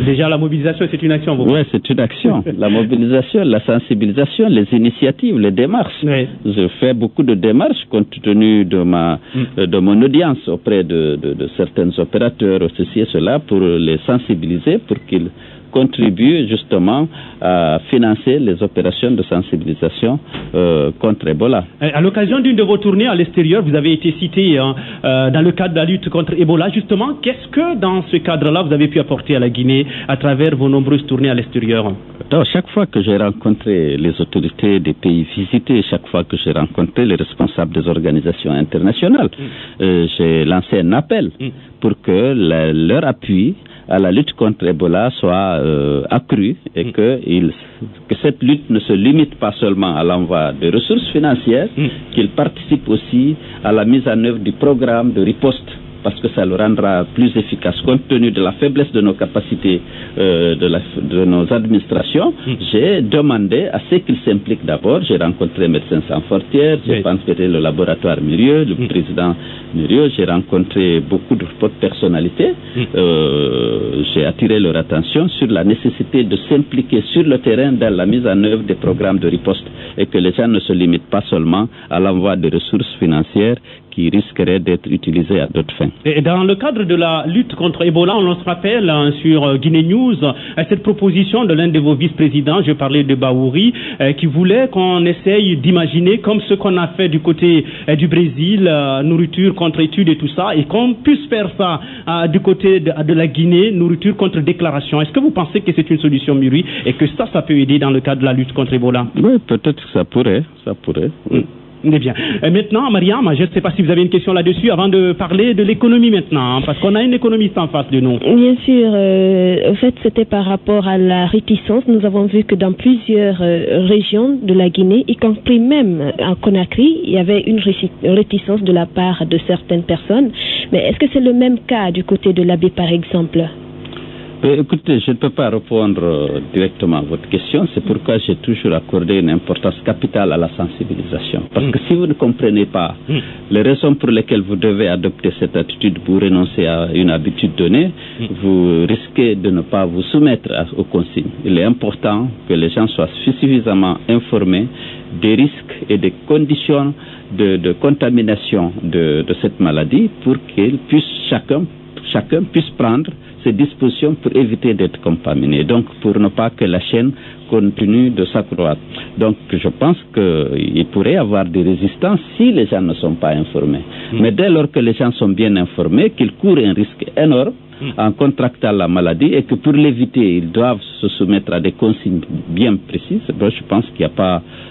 Déjà, la mobilisation, c'est une action. Oui, c'est une action. La mobilisation, la sensibilisation, les initiatives, les démarches. Oui. Je fais beaucoup de démarches compte tenu de mon audience auprès de certains opérateurs, ceci et cela, pour les sensibiliser, pour qu'ils contribuent justement à financer les opérations de sensibilisation contre Ebola. À l'occasion d'une de vos tournées à l'extérieur, vous avez été cité dans le cadre de la lutte contre Ebola. Justement, qu'est-ce que dans ce cadre-là vous avez pu apporter à la Guinée à travers vos nombreuses tournées à l'extérieur? Alors, chaque fois que j'ai rencontré les autorités des pays visités, chaque fois que j'ai rencontré les responsables des organisations internationales, j'ai lancé un appel pour que leur appui à la lutte contre Ebola soit accru et que cette lutte ne se limite pas seulement à l'envoi de ressources financières, qu'il participe aussi à la mise en œuvre du programme de riposte, parce que ça le rendra plus efficace. Compte tenu de la faiblesse de nos capacités, de nos administrations, j'ai demandé à ce qu'ils s'impliquent d'abord. J'ai rencontré Médecins Sans Frontières, j'ai rencontré le laboratoire Murieux, le président Murieux, j'ai rencontré beaucoup de personnalités. J'ai attiré leur attention sur la nécessité de s'impliquer sur le terrain dans la mise en œuvre des programmes de riposte et que les gens ne se limitent pas seulement à l'envoi de ressources financières qui risqueraient d'être utilisées à d'autres fins. Et dans le cadre de la lutte contre Ebola, on se rappelle sur Guinée News cette proposition de l'un de vos vice-présidents, je parlais de Baouri, qui voulait qu'on essaye d'imaginer comme ce qu'on a fait du côté du Brésil, nourriture contre études et tout ça, et qu'on puisse faire ça du côté de la Guinée, nourriture contre déclaration. Est-ce que vous pensez que c'est une solution mûrie et que ça peut aider dans le cadre de la lutte contre Ebola? Oui, peut-être que ça pourrait. Oui. Eh bien. Maintenant, Mariam, je ne sais pas si vous avez une question là-dessus avant de parler de l'économie maintenant, parce qu'on a une économiste en face de nous. Bien sûr. En fait, c'était par rapport à la réticence. Nous avons vu que dans plusieurs régions de la Guinée, y compris même à Conakry, il y avait une réticence de la part de certaines personnes. Mais est-ce que c'est le même cas du côté de l'Abbé, par exemple? Écoutez, je ne peux pas répondre directement à votre question. C'est pourquoi j'ai toujours accordé une importance capitale à la sensibilisation. Parce que si vous ne comprenez pas les raisons pour lesquelles vous devez adopter cette attitude pour renoncer à une habitude donnée, vous risquez de ne pas vous soumettre aux consignes. Il est important que les gens soient suffisamment informés des risques et des conditions de contamination de cette maladie pour qu'ils puissent, chacun puisse prendre ces dispositions pour éviter d'être contaminé, donc pour ne pas que la chaîne continue de s'accroître. Donc je pense qu'il pourrait y avoir des résistances si les gens ne sont pas informés. Mais dès lors que les gens sont bien informés, qu'ils courent un risque énorme en contractant la maladie et que pour l'éviter, ils doivent se soumettre à des consignes bien précises, donc je pense qu'il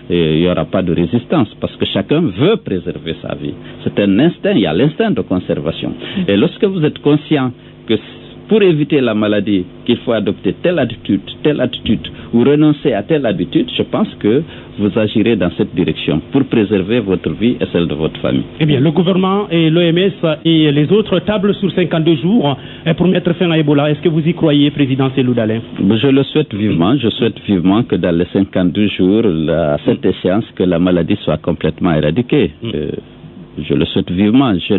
n'y aura pas de résistance parce que chacun veut préserver sa vie. C'est un instinct, il y a l'instinct de conservation. Et lorsque vous êtes conscient que pour éviter la maladie, qu'il faut adopter telle attitude, ou renoncer à telle habitude, je pense que vous agirez dans cette direction pour préserver votre vie et celle de votre famille. Eh bien, le gouvernement et l'OMS et les autres tablent sur 52 jours pour mettre fin à Ebola. Est-ce que vous y croyez, Président Cellou Dalein? Je le souhaite vivement. Je souhaite vivement que dans les 52 jours, à cette échéance, que la maladie soit complètement éradiquée. Je le souhaite vivement. Je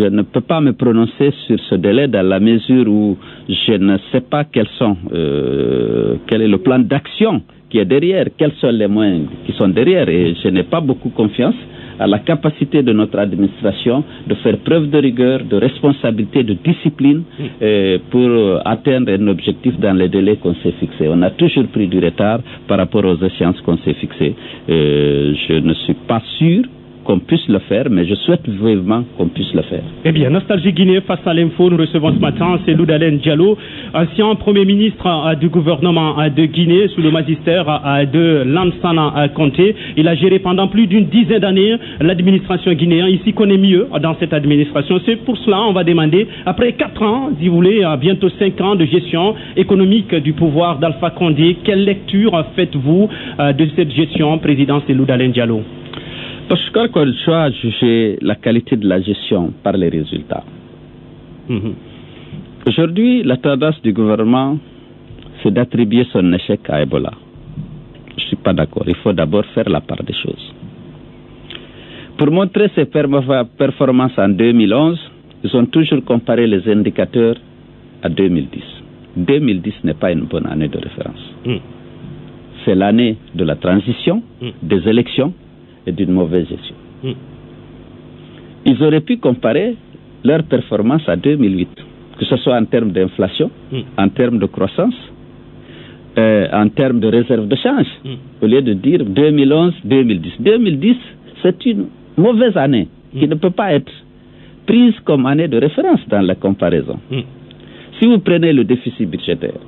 ne peux pas me prononcer sur ce délai dans la mesure où je ne sais pas quel est le plan d'action qui est derrière, quels sont les moyens qui sont derrière. Et je n'ai pas beaucoup confiance à la capacité de notre administration de faire preuve de rigueur, de responsabilité, de discipline pour atteindre un objectif dans les délais qu'on s'est fixés. On a toujours pris du retard par rapport aux échéances qu'on s'est fixées. Je ne suis pas sûr qu'on puisse le faire, mais je souhaite vivement qu'on puisse le faire. Eh bien, Nostalgie Guinée, face à l'info, nous recevons ce matin Cellou Dalein Diallo, ancien Premier ministre du gouvernement de Guinée sous le magistère de Lansana Conté. Il a géré pendant plus d'une dizaine d'années l'administration guinéenne. Il s'y connaît mieux dans cette administration. C'est pour cela on va demander, après 4 ans, si vous voulez, bientôt 5 ans de gestion économique du pouvoir d'Alpha Condé, quelle lecture faites-vous de cette gestion, président Cellou Dalein Diallo? Je crois qu'on doit juger la qualité de la gestion par les résultats. Aujourd'hui, la tendance du gouvernement, c'est d'attribuer son échec à Ebola. Je ne suis pas d'accord. Il faut d'abord faire la part des choses. Pour montrer ses performances en 2011, ils ont toujours comparé les indicateurs à 2010. 2010 n'est pas une bonne année de référence. C'est l'année de la transition, des élections, et d'une mauvaise gestion. Ils auraient pu comparer leur performance à 2008, que ce soit en termes d'inflation, en termes de croissance, en termes de réserve de change, au lieu de dire 2011-2010. 2010, c'est une mauvaise année qui ne peut pas être prise comme année de référence dans la comparaison. Si vous prenez le déficit budgétaire,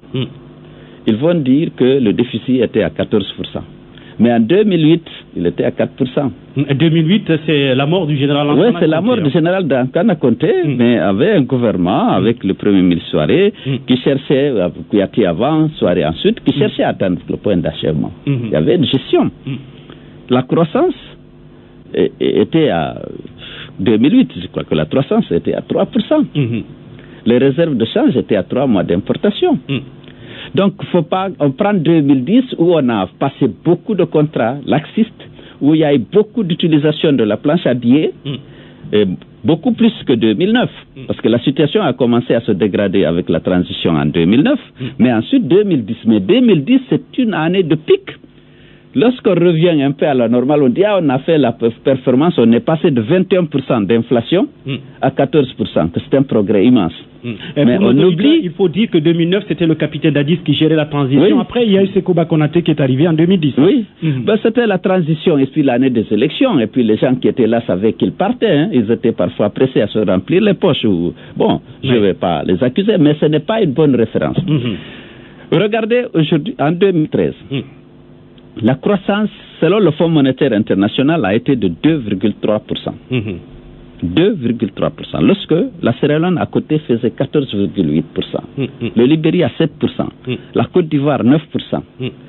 ils vont dire que le déficit était à 14%. Mais en 2008, il était à 4%. 2008, c'est la mort du général Lansana Conté. Oui, c'est la mort du général Lansana Conté, mais avec un gouvernement, avec le premier ministre Souaré, qui cherchait, Kouyaté avant, Souaré ensuite, qui cherchait à atteindre le point d'achèvement. Il y avait une gestion. La croissance était à 2008, je crois que la croissance était à 3%. Les réserves de change étaient à 3 mois d'importation. Donc, faut pas, on prend 2010 où on a passé beaucoup de contrats laxistes, où il y a eu beaucoup d'utilisation de la planche à billets, et beaucoup plus que 2009, parce que la situation a commencé à se dégrader avec la transition en 2009, mais ensuite 2010. Mais 2010, c'est une année de pic. Lorsqu'on revient un peu à la normale, on dit on a fait la performance, on est passé de 21% d'inflation à 14%, que c'est un progrès immense. Mais on oublie, il faut dire que 2009, c'était le capitaine Dadis qui gérait la transition. Oui. Après, il y a eu Sekouba Konaté qui est arrivé en 2010. Oui, ben, c'était la transition et puis l'année des élections. Et puis les gens qui étaient là savaient qu'ils partaient. Hein. Ils étaient parfois pressés à se remplir les poches. Bon, je ne vais pas les accuser, mais ce n'est pas une bonne référence. Regardez aujourd'hui, en 2013, la croissance, selon le Fonds monétaire international, a été de 2,3%. 2,3%. Lorsque la Sierra Leone à côté faisait 14,8%. Le Libéria 7%. La Côte d'Ivoire 9%.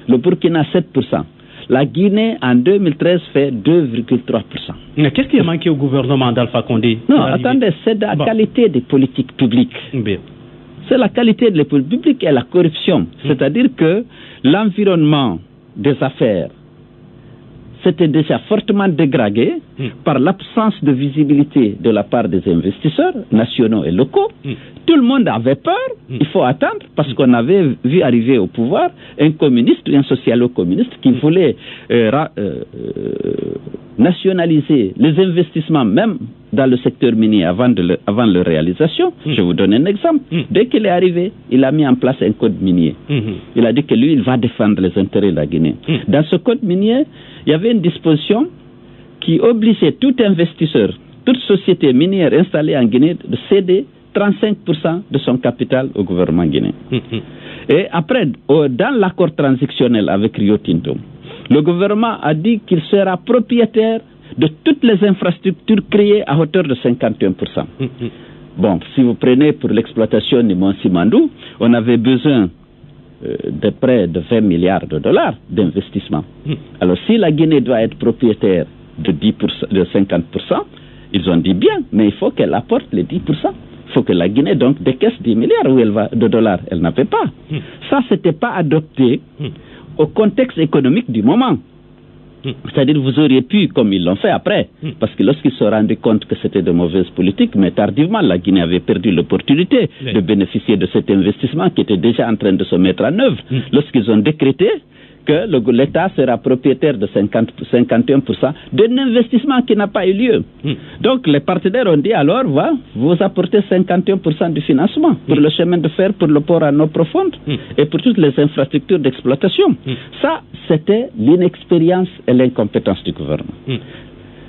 Le Burkina 7%. La Guinée en 2013 fait 2,3%. Mais qu'est-ce qui a manqué au gouvernement d'Alpha Condé? Non, attendez, c'est de la qualité des politiques publiques. C'est la qualité de l'école publique et la corruption. C'est-à-dire que l'environnement des affaires s'était déjà fortement dégradé par l'absence de visibilité de la part des investisseurs nationaux et locaux. Tout le monde avait peur, il faut attendre, parce qu'on avait vu arriver au pouvoir un communiste, un socialo-communiste qui voulait nationaliser les investissements, même dans le secteur minier, avant leur réalisation. Je vous donne un exemple. Dès qu'il est arrivé, il a mis en place un code minier. Il a dit que lui, il va défendre les intérêts de la Guinée. Dans ce code minier, il y avait une disposition qui obligeait tout investisseur, toute société minière installée en Guinée de céder 35% de son capital au gouvernement guinéen. Et après, dans l'accord transactionnel avec Rio Tinto, le gouvernement a dit qu'il sera propriétaire de toutes les infrastructures créées à hauteur de 51%. Bon, si vous prenez pour l'exploitation du Mont Simandou, on avait besoin de près de 20 milliards de dollars d'investissement. Alors, si la Guinée doit être propriétaire de 50%, ils ont dit bien, mais il faut qu'elle apporte les 10%. Il faut que la Guinée, donc, décaisse 10 milliards de dollars. Elle n'avait pas. Ça, ce n'était pas adopté au contexte économique du moment. C'est-à-dire, vous auriez pu, comme ils l'ont fait après, parce que lorsqu'ils se sont rendus compte que c'était de mauvaise politique, mais tardivement, la Guinée avait perdu l'opportunité de bénéficier de cet investissement qui était déjà en train de se mettre en œuvre. Lorsqu'ils ont décrété que l'État sera propriétaire de 51% d'un investissement qui n'a pas eu lieu. Donc, les partenaires ont dit, alors, vous apportez 51% du financement pour le chemin de fer, pour le port en eau profonde et pour toutes les infrastructures d'exploitation. Ça, c'était l'inexpérience et l'incompétence du gouvernement.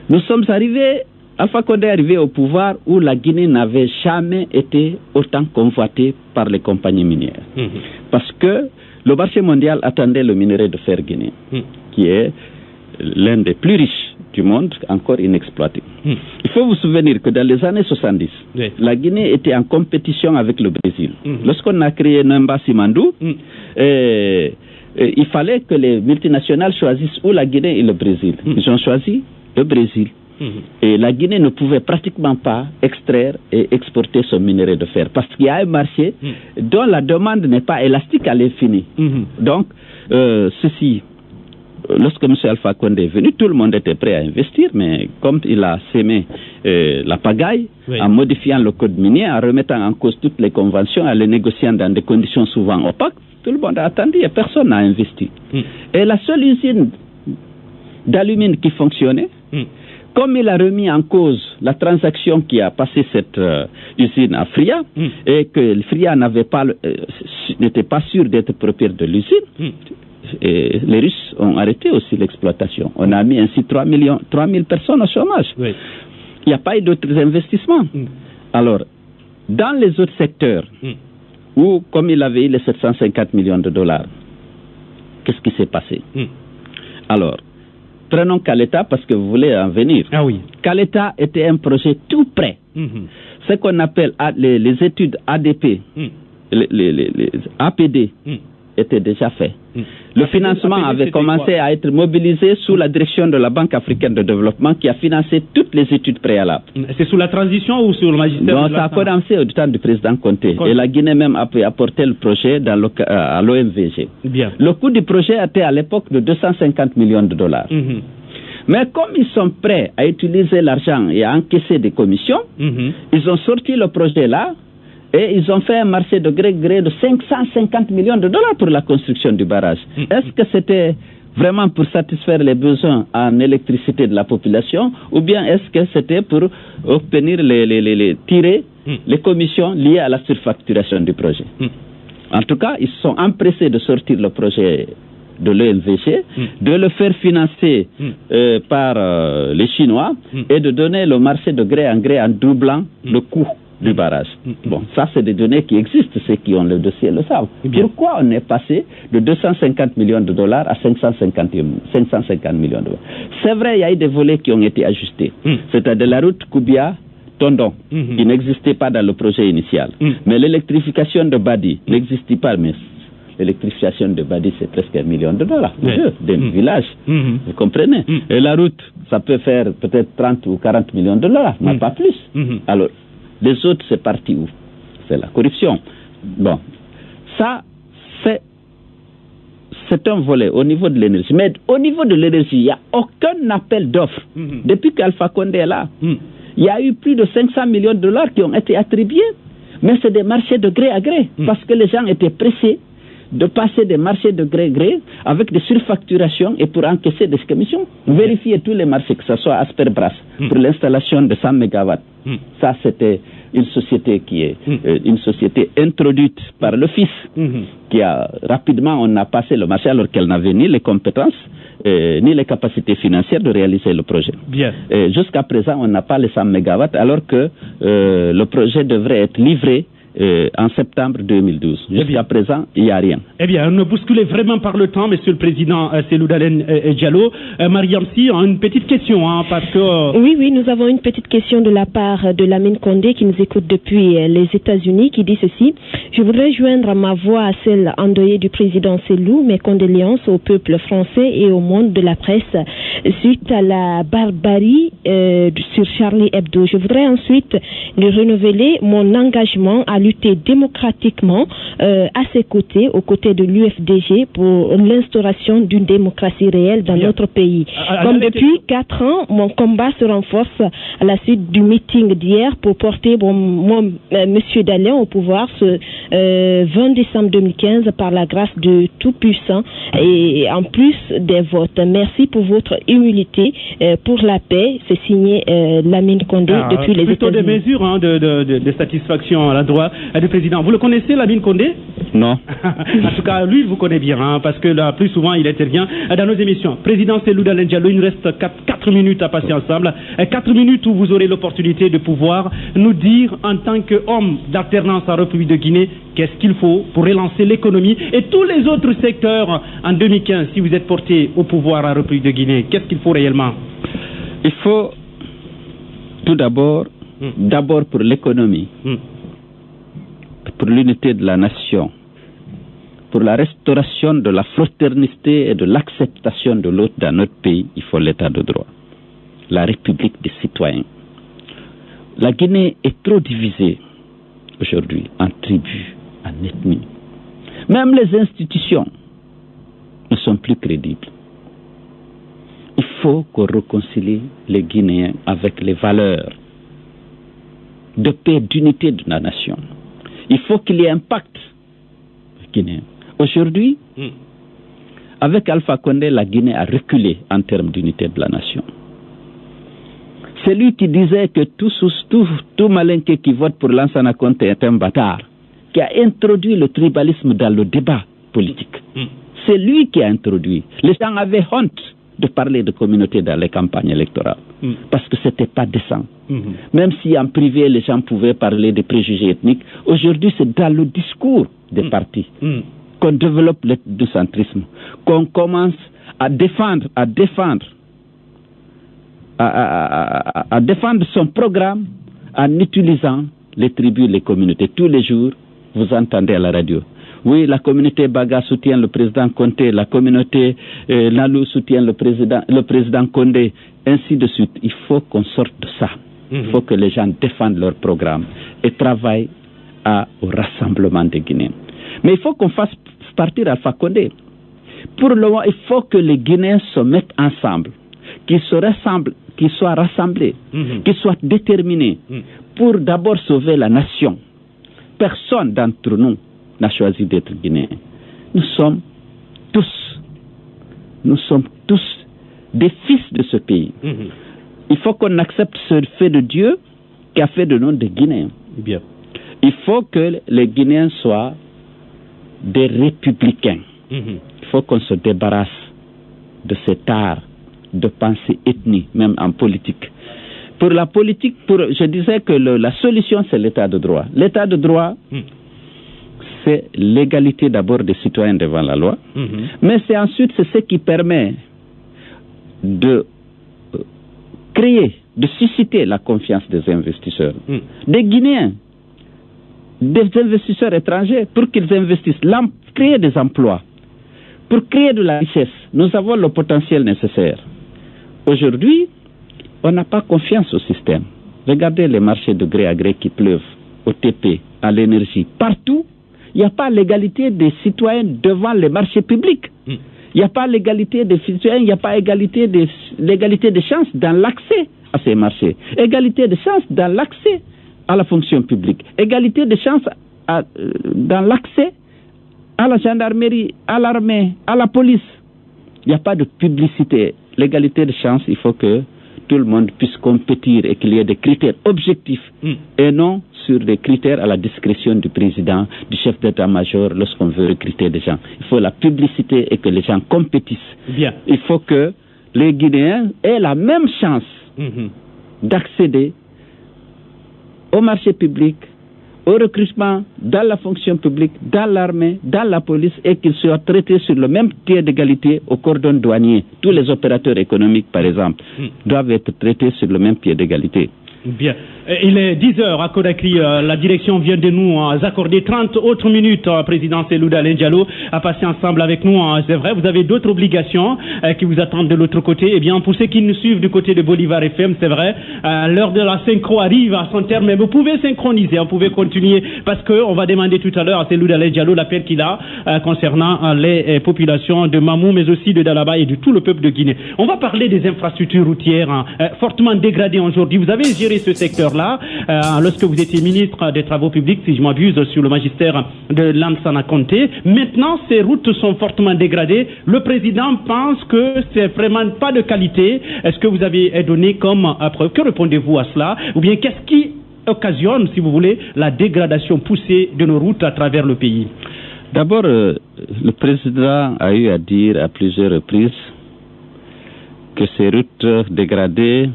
Nous sommes arrivés, Alpha Condé est arrivé au pouvoir où la Guinée n'avait jamais été autant convoitée par les compagnies minières. Parce que le marché mondial attendait le minerai de fer guinéen, qui est l'un des plus riches du monde, encore inexploité. Il faut vous souvenir que dans les années 70, la Guinée était en compétition avec le Brésil. Lorsqu'on a créé Nemba Simandou, il fallait que les multinationales choisissent ou la Guinée et le Brésil. Ils ont choisi le Brésil. Et la Guinée ne pouvait pratiquement pas extraire et exporter son minerai de fer parce qu'il y a un marché dont la demande n'est pas élastique à l'infini. Donc, lorsque M. Alpha Condé est venu, tout le monde était prêt à investir, mais comme il a sémé la pagaille, en modifiant le code minier, en remettant en cause toutes les conventions, en les négociant dans des conditions souvent opaques, tout le monde a attendu et personne n'a investi. Et la seule usine d'alumine qui fonctionnait, comme il a remis en cause la transaction qui a passé cette usine à Fria, et que Fria n'était pas sûr d'être propriétaire de l'usine, et les Russes ont arrêté aussi l'exploitation. On a mis ainsi 3000 personnes au chômage. Il n'y a pas eu d'autres investissements. Alors, dans les autres secteurs, où, comme il avait eu les 750 millions de dollars, qu'est-ce qui s'est passé? Alors, prenons Caleta parce que vous voulez en venir. Caleta était un projet tout prêt. Ce qu'on appelle les études ADP, les APD, étaient déjà faits. Le financement avait commencé à être mobilisé sous la direction de la Banque africaine de développement qui a financé toutes les études préalables. C'est sous la transition ou sur le magistère? Donc ça a commencé au temps du président Conté. Et la Guinée même a pu apporter le projet à l'OMVG. Le coût du projet était à l'époque de 250 millions de dollars. Mais comme ils sont prêts à utiliser l'argent et à encaisser des commissions, ils ont sorti le projet là et ils ont fait un marché de gré de 550 millions de dollars pour la construction du barrage. Est-ce que c'était vraiment pour satisfaire les besoins en électricité de la population ou bien est-ce que c'était pour obtenir tirer les commissions liées à la surfacturation du projet? En tout cas, ils sont empressés de sortir le projet de l'OMVG, de le faire financer par les Chinois et de donner le marché de gré en doublant le coût du barrage. Bon, ça c'est des données qui existent, ceux qui ont le dossier le savent. Pourquoi on est passé de 250 millions de dollars à 550 millions de dollars? C'est vrai, il y a eu des volets qui ont été ajustés. C'est-à-dire la route Koubia-Tondon, qui n'existait pas dans le projet initial. Mais l'électrification de Badi n'existait pas, mais l'électrification de Badi, c'est presque $1 million d'un village. Vous comprenez? Et la route, ça peut faire peut-être 30 ou 40 millions de dollars, mais pas plus. Alors, les autres, c'est parti où? C'est la corruption. Bon, ça, c'est un volet au niveau de l'énergie. Mais au niveau de l'énergie, il n'y a aucun appel d'offres. Depuis qu'Alpha Condé est là, il y a eu plus de 500 millions de dollars qui ont été attribués. Mais c'est des marchés de gré à gré. Parce que les gens étaient pressés de passer des marchés de gré à gré avec des surfacturations et pour encaisser des commissions. Vérifier tous les marchés, que ce soit Asperbras, pour l'installation de 100 MW. Ça, c'était une société qui est une société introduite par le fils, qui a rapidement, on a passé le marché alors qu'elle n'avait ni les compétences, ni les capacités financières de réaliser le projet. Jusqu'à présent, on n'a pas les 100 MW alors que le projet devrait être livré en septembre 2012. Jusqu'à présent, il n'y a rien. Eh bien, on bousculé vraiment par le temps, Monsieur le Président Cellou Dalein Diallo. Mariam Sy, une petite question, parce que... Oui, nous avons une petite question de la part de Lamine Condé qui nous écoute depuis les États-Unis, qui dit ceci. Je voudrais joindre ma voix à celle endeuillée du président Cellou, mes condoléances au peuple français et au monde de la presse suite à la barbarie sur Charlie Hebdo. Je voudrais ensuite lui renouveler mon engagement à lutter démocratiquement à ses côtés, aux côtés de l'UFDG, pour l'instauration d'une démocratie réelle dans notre pays. Comme depuis 4 ans, mon combat se renforce à la suite du meeting d'hier pour porter Monsieur Dalein au pouvoir ce 20 décembre 2015 par la grâce de Tout-Puissant et en plus des votes. Merci pour votre humilité pour la paix. C'est signé Lamine Condé depuis les États-Unis. Plutôt des mesures de satisfaction à l'endroit du président. Vous le connaissez, Lamine Condé? Non. En tout cas, lui, vous connaissez bien, parce que là, plus souvent, il intervient dans nos émissions. Président Cellou Dalein Diallo, il nous reste 4 minutes à passer ensemble. 4 minutes où vous aurez l'opportunité de pouvoir nous dire, en tant qu'homme d'alternance en République de Guinée, qu'est-ce qu'il faut pour relancer l'économie et tous les autres secteurs en 2015, si vous êtes porté au pouvoir en République de Guinée. Qu'est-ce qu'il faut réellement? Il faut tout d'abord pour l'économie, pour l'unité de la nation, pour la restauration de la fraternité et de l'acceptation de l'autre dans notre pays, il faut l'état de droit, la République des citoyens. La Guinée est trop divisée aujourd'hui en tribus, en ethnies. Même les institutions ne sont plus crédibles. Il faut qu'on réconcilie les Guinéens avec les valeurs de paix, d'unité de la nation. Il faut qu'il y ait un pacte guinéen. Aujourd'hui, avec Alpha Condé, la Guinée a reculé en termes d'unité de la nation. C'est lui qui disait que tout Malinké qui vote pour Lansana Conté est un bâtard, qui a introduit le tribalisme dans le débat politique. C'est lui qui a introduit. Les gens avaient honte de parler de communauté dans les campagnes électorales, parce que ce n'était pas décent. Même si en privé, les gens pouvaient parler des préjugés ethniques, aujourd'hui, c'est dans le discours des partis qu'on développe l'ethnocentrisme, qu'on commence à défendre son programme en utilisant les tribus, les communautés. Tous les jours, vous entendez à la radio. Oui, la communauté Baga soutient le président Conté, la communauté Nalou soutient le président Condé, ainsi de suite. Il faut qu'on sorte de ça. Il faut que les gens défendent leur programme et travaillent au rassemblement des Guinéens. Mais il faut qu'on fasse partir Alpha Condé. Pour le moment, il faut que les Guinéens se mettent ensemble, qu'ils soient rassemblés, qu'ils soient déterminés pour d'abord sauver la nation. Personne d'entre nous n'a choisi d'être Guinéen. Nous sommes tous des fils de ce pays. Il faut qu'on accepte ce fait de Dieu qui a fait de nous des Guinéens. Bien. Il faut que les Guinéens soient des républicains. Il faut qu'on se débarrasse de cet art de pensée ethnique, même en politique. Pour la politique, je disais que la solution, c'est l'état de droit. L'état de droit, c'est l'égalité d'abord des citoyens devant la loi, mais c'est ensuite ce qui permet de créer, de susciter la confiance des investisseurs, des Guinéens, des investisseurs étrangers, pour qu'ils investissent, créer des emplois, pour créer de la richesse. Nous avons le potentiel nécessaire. Aujourd'hui, on n'a pas confiance au système. Regardez les marchés de gré à gré qui pleuvent, au TP, à l'énergie, partout. il n'y a pas l'égalité des citoyens devant les marchés publics. Il n'y a pas l'égalité des citoyens, il n'y a pas l'égalité des chances dans l'accès à ces marchés. Égalité de chances dans l'accès à la fonction publique. Égalité de chances dans l'accès à la gendarmerie, à l'armée, à la police. Il n'y a pas de publicité. L'égalité de chances, il faut que tout le monde puisse compétir et qu'il y ait des critères objectifs et non sur des critères à la discrétion du président, du chef d'état-major lorsqu'on veut recruter des gens. Il faut la publicité et que les gens compétissent. Bien. Il faut que les Guinéens aient la même chance d'accéder au marché public, au recrutement dans la fonction publique, dans l'armée, dans la police, et qu'ils soient traités sur le même pied d'égalité au cordon douanier. Tous les opérateurs économiques, par exemple, doivent être traités sur le même pied d'égalité. Bien. Il est 10h à Conakry. La direction vient de nous accorder 30 autres minutes, président Cellou Dalein Diallo, à passer ensemble avec nous. C'est vrai, vous avez d'autres obligations qui vous attendent de l'autre côté. Eh bien, pour ceux qui nous suivent du côté de Bolivar FM, c'est vrai, l'heure de la synchro arrive à son terme, mais vous pouvez synchroniser, vous pouvez continuer, parce qu'on va demander tout à l'heure à Cellou Dalein Diallo l'appel qu'il a concernant les populations de Mamou, mais aussi de Dalaba et de tout le peuple de Guinée. On va parler des infrastructures routières fortement dégradées aujourd'hui. Vous avez géré ce secteur-là lorsque vous étiez ministre des Travaux publics, si je m'abuse, sur le magistère de Lansana Conté. Maintenant, ces routes sont fortement dégradées. Le président pense que c'est vraiment pas de qualité. Est-ce que vous avez donné comme preuve? Que répondez-vous à cela? Ou bien qu'est-ce qui occasionne, si vous voulez, la dégradation poussée de nos routes à travers le pays? D'abord, le président a eu à dire à plusieurs reprises que ces routes dégradées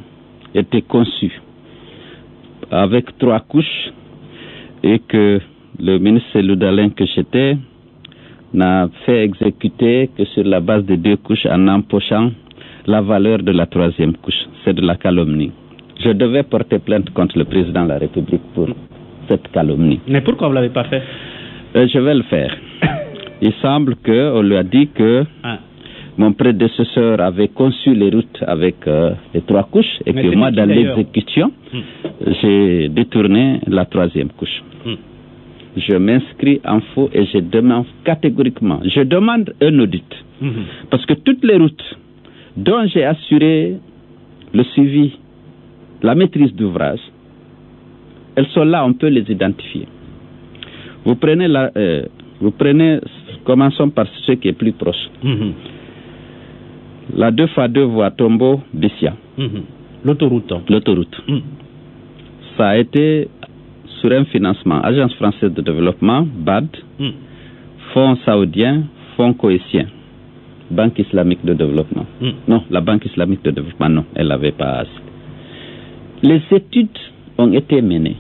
étaient conçues avec 3 couches et que le ministre Cellou Dalein que j'étais n'a fait exécuter que sur la base de 2 couches en empochant la valeur de la 3e couche. C'est de la calomnie. Je devais porter plainte contre le président de la République pour cette calomnie. Mais pourquoi vous ne l'avez pas fait? Je vais le faire. Il semble qu'on lui a dit que mon prédécesseur avait conçu les routes avec les 3 couches et que moi, dans l'exécution, j'ai détourné la 3e couche. Je m'inscris en faux et je demande catégoriquement, je demande un audit. Parce que toutes les routes dont j'ai assuré le suivi, la maîtrise d'ouvrage, elles sont là, on peut les identifier. Vous prenez, commençons par ce qui est plus proche. La 2x2 voie Tombo-Bessia. L'autoroute. Ça a été sur un financement, Agence française de développement, BAD, Fonds saoudien, Fonds cohétien, Banque islamique de développement. Non, la Banque islamique de développement, non, elle n'avait pas assez. Les études ont été menées.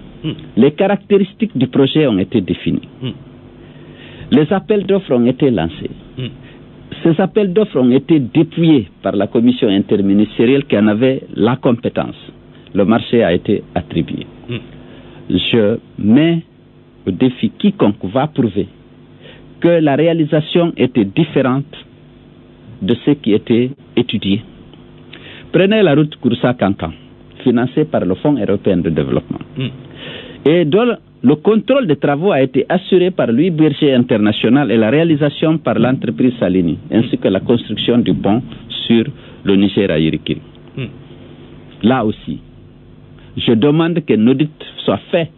Les caractéristiques du projet ont été définies. Les appels d'offres ont été lancés. Ces appels d'offres ont été dépouillés par la commission interministérielle qui en avait la compétence. Le marché a été attribué. Je mets au défi quiconque va prouver que la réalisation était différente de ce qui était étudié. Prenez la route Kouroussa-Kankan, financée par le Fonds européen de développement. Et dont le contrôle des travaux a été assuré par Louis Berger International et la réalisation par l'entreprise Salini, ainsi que la construction du pont sur le Niger à Yirikiri. Là aussi, je demande qu'un audit soit fait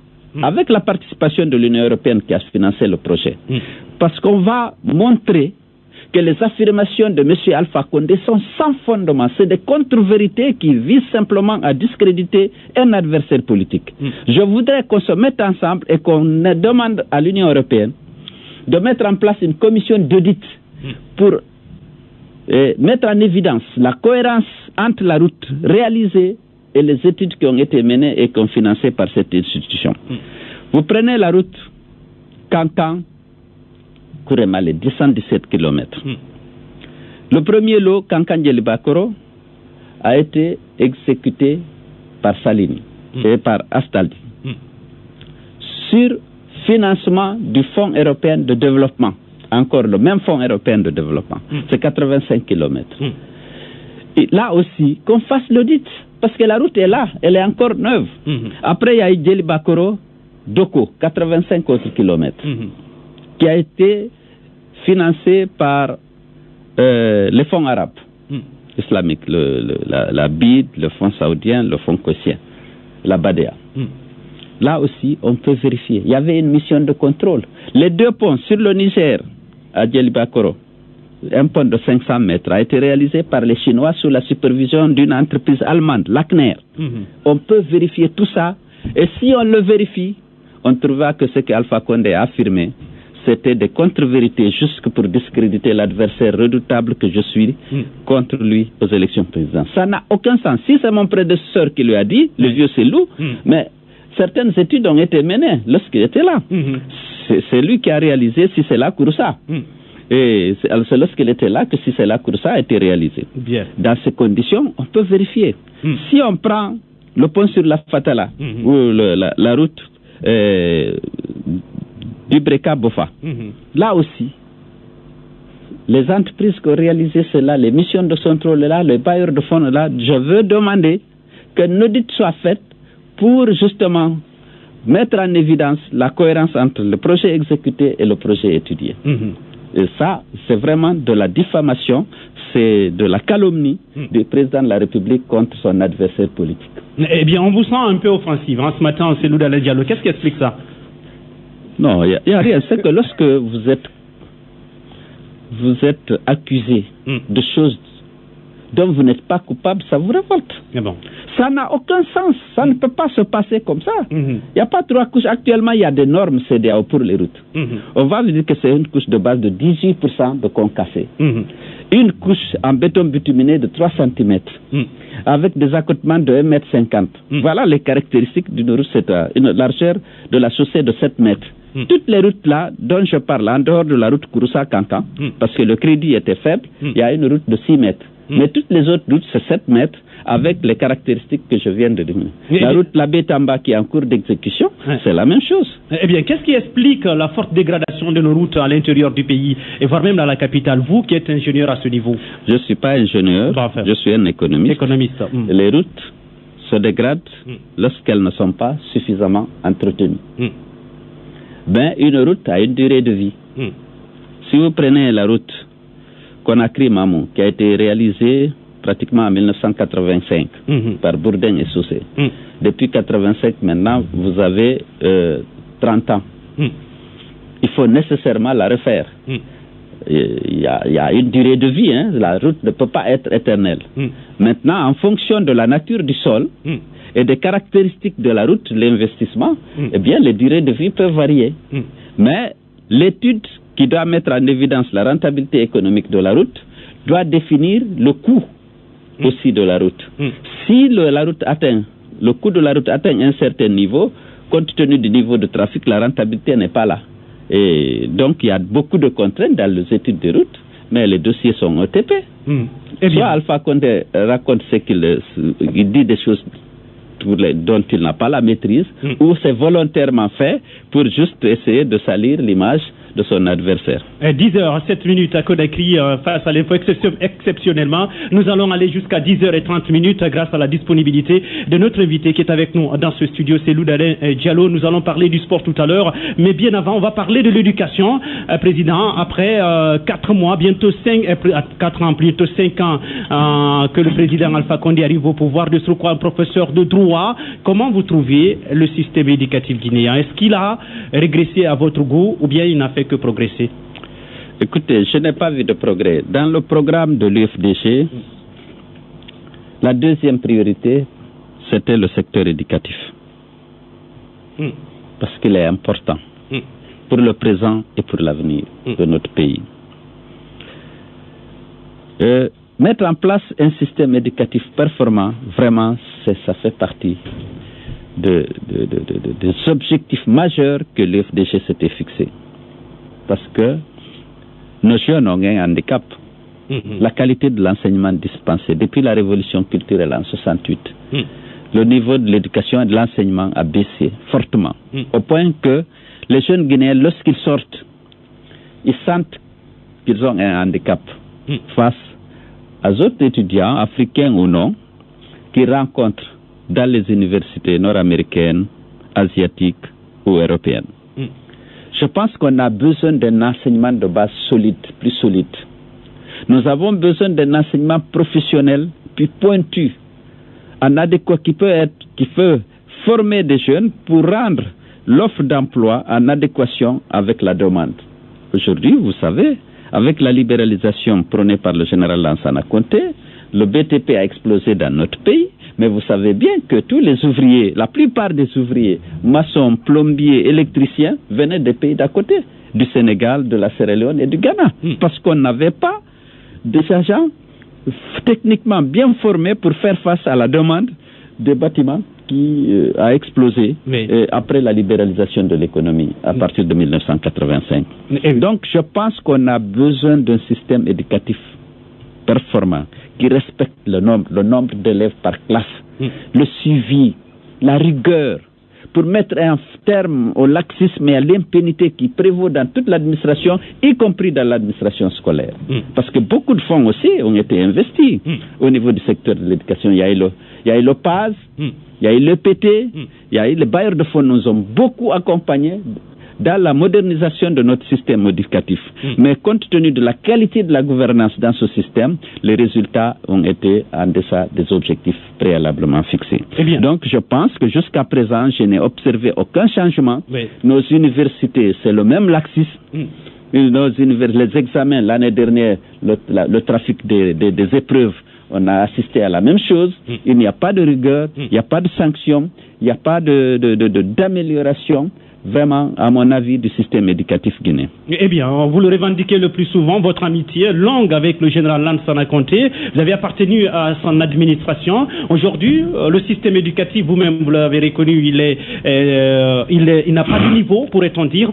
avec la participation de l'Union européenne qui a financé le projet. Parce qu'on va montrer que les affirmations de M. Alpha Condé sont sans fondement. C'est des contre-vérités qui visent simplement à discréditer un adversaire politique. Je voudrais qu'on se mette ensemble et qu'on demande à l'Union européenne de mettre en place une commission d'audit pour mettre en évidence la cohérence entre la route réalisée et les études qui ont été menées et qui sont financées par cette institution. Vous prenez la route Kankan, Kouremale, 217 km. Le premier lot, Kankan-Djelibakoro, a été exécuté par Salini et par Astaldi sur financement du Fonds européen de développement. Encore le même Fonds européen de développement. C'est 85 km. Et là aussi, qu'on fasse l'audit, parce que la route est là, elle est encore neuve. Après, il y a eu Djelibakoro, Doko, 85 autres kilomètres. qui a été financé par les fonds arabes islamiques, la BID, le fonds saoudien, le fonds kossien, la BADEA. Là aussi, on peut vérifier. Il y avait une mission de contrôle. Les 2 ponts sur le Niger, à Djelibakoro, un pont de 500 mètres, a été réalisé par les Chinois sous la supervision d'une entreprise allemande, l'Akner. On peut vérifier tout ça. Et si on le vérifie, on trouvera que ce qu'Alpha Condé a affirmé, c'était des contre-vérités juste pour discréditer l'adversaire redoutable que je suis contre lui aux élections présidentielles. Ça n'a aucun sens. Si c'est mon prédécesseur qui lui a dit, le vieux Célou, mais certaines études ont été menées lorsqu'il était là. C'est lui qui a réalisé si c'est là Kouroussa. Et c'est lorsqu'il était là que si c'est là Kouroussa a été réalisé. Bien. Dans ces conditions, on peut vérifier. Si on prend le pont sur la Fatala, ou la route du Breka-Bofa, là aussi, les entreprises qui ont réalisé cela, les missions de contrôle là, les bailleurs de fonds là, je veux demander qu'un audit soit fait pour justement mettre en évidence la cohérence entre le projet exécuté et le projet étudié. Et ça, c'est vraiment de la diffamation, c'est de la calomnie du président de la République contre son adversaire politique. Eh bien, on vous sent un peu offensif. Ce matin, Cellou Dalein Diallo, qu'est-ce qui explique ça? Non, il n'y a rien. C'est que lorsque vous êtes accusé de choses dont vous n'êtes pas coupable, ça vous révolte. Bon. Ça n'a aucun sens. Ça ne peut pas se passer comme ça. Il n'y a pas 3 couches. Actuellement, il y a des normes CEDEAO pour les routes. On va vous dire que c'est une couche de base de 18% de concassé. Une couche en béton bituminé de 3 cm. Avec des accotements de 1,50 m. Voilà les caractéristiques d'une route. C'est une largeur de la chaussée de 7 mètres. Toutes les routes là dont je parle, en dehors de la route Kouroussa-Kankan, parce que le crédit était faible, il y a une route de 6 mètres. Mais toutes les autres routes, c'est 7 mètres, avec les caractéristiques que je viens de dire. La route Labé-Tamba qui est en cours d'exécution, c'est la même chose. Eh bien, qu'est-ce qui explique la forte dégradation de nos routes à l'intérieur du pays, et voire même dans la capitale, vous qui êtes ingénieur à ce niveau? Je ne suis pas ingénieur, je suis un économiste. Les routes se dégradent lorsqu'elles ne sont pas suffisamment entretenues. Ben, une route a une durée de vie. Si vous prenez la route Conakry-Mamou, qui a été réalisée pratiquement en 1985 par Bourdin et Soussé. Depuis 1985, maintenant, vous avez 30 ans. Il faut nécessairement la refaire. Il y a une durée de vie, la route ne peut pas être éternelle. Maintenant, en fonction de la nature du sol et des caractéristiques de la route, l'investissement, eh bien, les durées de vie peuvent varier. Mais l'étude qui doit mettre en évidence la rentabilité économique de la route doit définir le coût aussi de la route. Si le coût de la route atteint un certain niveau, compte tenu du niveau de trafic, la rentabilité n'est pas là. Et donc, il y a beaucoup de contraintes dans les études de route, mais les dossiers sont OTP. Soit Alpha Condé raconte ce qu'il dit des choses dont il n'a pas la maîtrise, ou c'est volontairement fait pour juste essayer de salir l'image de son adversaire. 10h07 à Conakry face à l'info exceptionnellement. Nous allons aller jusqu'à 10h30 grâce à la disponibilité de notre invité qui est avec nous dans ce studio, Cellou Dalein Diallo. Nous allons parler du sport tout à l'heure, mais bien avant, on va parler de l'éducation. Président, après 4 mois, bientôt 4 ans, bientôt 5 ans que le président Alpha Condé arrive au pouvoir, de ce quoi un professeur de droit, comment vous trouvez le système éducatif guinéen? Est-ce qu'il a régressé à votre goût ou bien il n'a fait que progresser? Écoutez, je n'ai pas vu de progrès. Dans le programme de l'UFDG, la deuxième priorité, c'était le secteur éducatif. Parce qu'il est important pour le présent et pour l'avenir de notre pays. Mettre en place un système éducatif performant, vraiment, ça fait partie des objectifs majeurs que l'UFDG s'était fixé. Parce que nos jeunes ont un handicap. La qualité de l'enseignement dispensé depuis la révolution culturelle en 68. Le niveau de l'éducation et de l'enseignement a baissé fortement. Au point que les jeunes Guinéens, lorsqu'ils sortent, ils sentent qu'ils ont un handicap face aux autres étudiants, africains ou non, qu'ils rencontrent dans les universités nord-américaines, asiatiques ou européennes. Je pense qu'on a besoin d'un enseignement de base solide, plus solide. Nous avons besoin d'un enseignement professionnel, plus pointu, en adéquat, qui peut former des jeunes pour rendre l'offre d'emploi en adéquation avec la demande. Aujourd'hui, vous savez, avec la libéralisation prônée par le général Lansana Conté, le BTP a explosé dans notre pays, mais vous savez bien que tous les ouvriers, la plupart des ouvriers, maçons, plombiers, électriciens, venaient des pays d'à côté, du Sénégal, de la Sierra Leone et du Ghana, parce qu'on n'avait pas des agents techniquement bien formés pour faire face à la demande des bâtiments qui a explosé après la libéralisation de l'économie à partir de 1985. Et donc, je pense qu'on a besoin d'un système éducatif performant qui respecte le nombre d'élèves par classe, le suivi, la rigueur, pour mettre un terme au laxisme et à l'impunité qui prévaut dans toute l'administration, y compris dans l'administration scolaire. Parce que beaucoup de fonds aussi ont été investis au niveau du secteur de l'éducation. Il y a eu le PAS, il y a eu le PT, il y a eu les bailleurs de fonds nous ont beaucoup accompagnés dans la modernisation de notre système éducatif. Mais compte tenu de la qualité de la gouvernance dans ce système, les résultats ont été en deçà des objectifs préalablement fixés. Donc je pense que jusqu'à présent, je n'ai observé aucun changement. Nos universités, c'est le même laxisme. Les examens, l'année dernière, le trafic des épreuves, on a assisté à la même chose. Il n'y a pas de rigueur, il n'y a pas de sanction, il n'y a pas d'amélioration, vraiment, à mon avis, du système éducatif guinéen. Eh bien, vous le revendiquez le plus souvent, votre amitié longue avec le général Lansana Conté. Vous avez appartenu à son administration. Aujourd'hui, le système éducatif, vous-même, vous l'avez reconnu, il n'a pas de niveau, pourrait-on dire.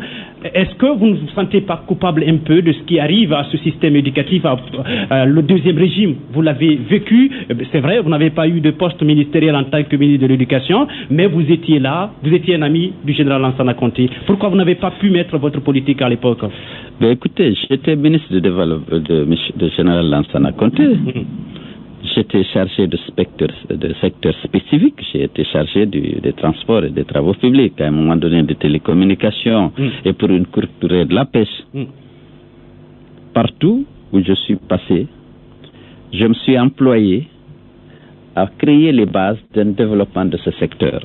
Est-ce que vous ne vous sentez pas coupable un peu de ce qui arrive à ce système éducatif, le deuxième régime? Vous l'avez vécu, c'est vrai, vous n'avez pas eu de poste ministériel en tant que ministre de l'Éducation, mais vous étiez là, vous étiez un ami du général Lansana Conté. Pourquoi vous n'avez pas pu mettre votre politique à l'époque? Écoutez, j'étais ministre de général Lansana Conté. J'étais chargé de secteurs spécifiques. J'ai été chargé des transports et des travaux publics, à un moment donné des télécommunications et pour une courte durée de la pêche. Partout où je suis passé, je me suis employé à créer les bases d'un développement de ce secteur.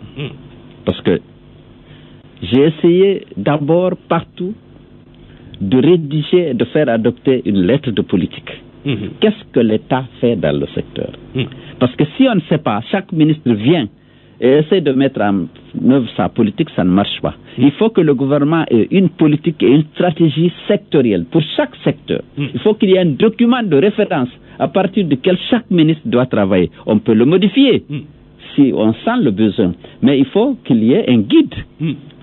Parce que j'ai essayé d'abord partout de rédiger, de faire adopter une lettre de politique. Qu'est-ce que l'État fait dans le secteur? Parce que si on ne sait pas, chaque ministre vient et essaie de mettre en œuvre sa politique, ça ne marche pas. Il faut que le gouvernement ait une politique et une stratégie sectorielle pour chaque secteur. Il faut qu'il y ait un document de référence à partir duquel chaque ministre doit travailler. On peut le modifier si on sent le besoin, mais il faut qu'il y ait un guide.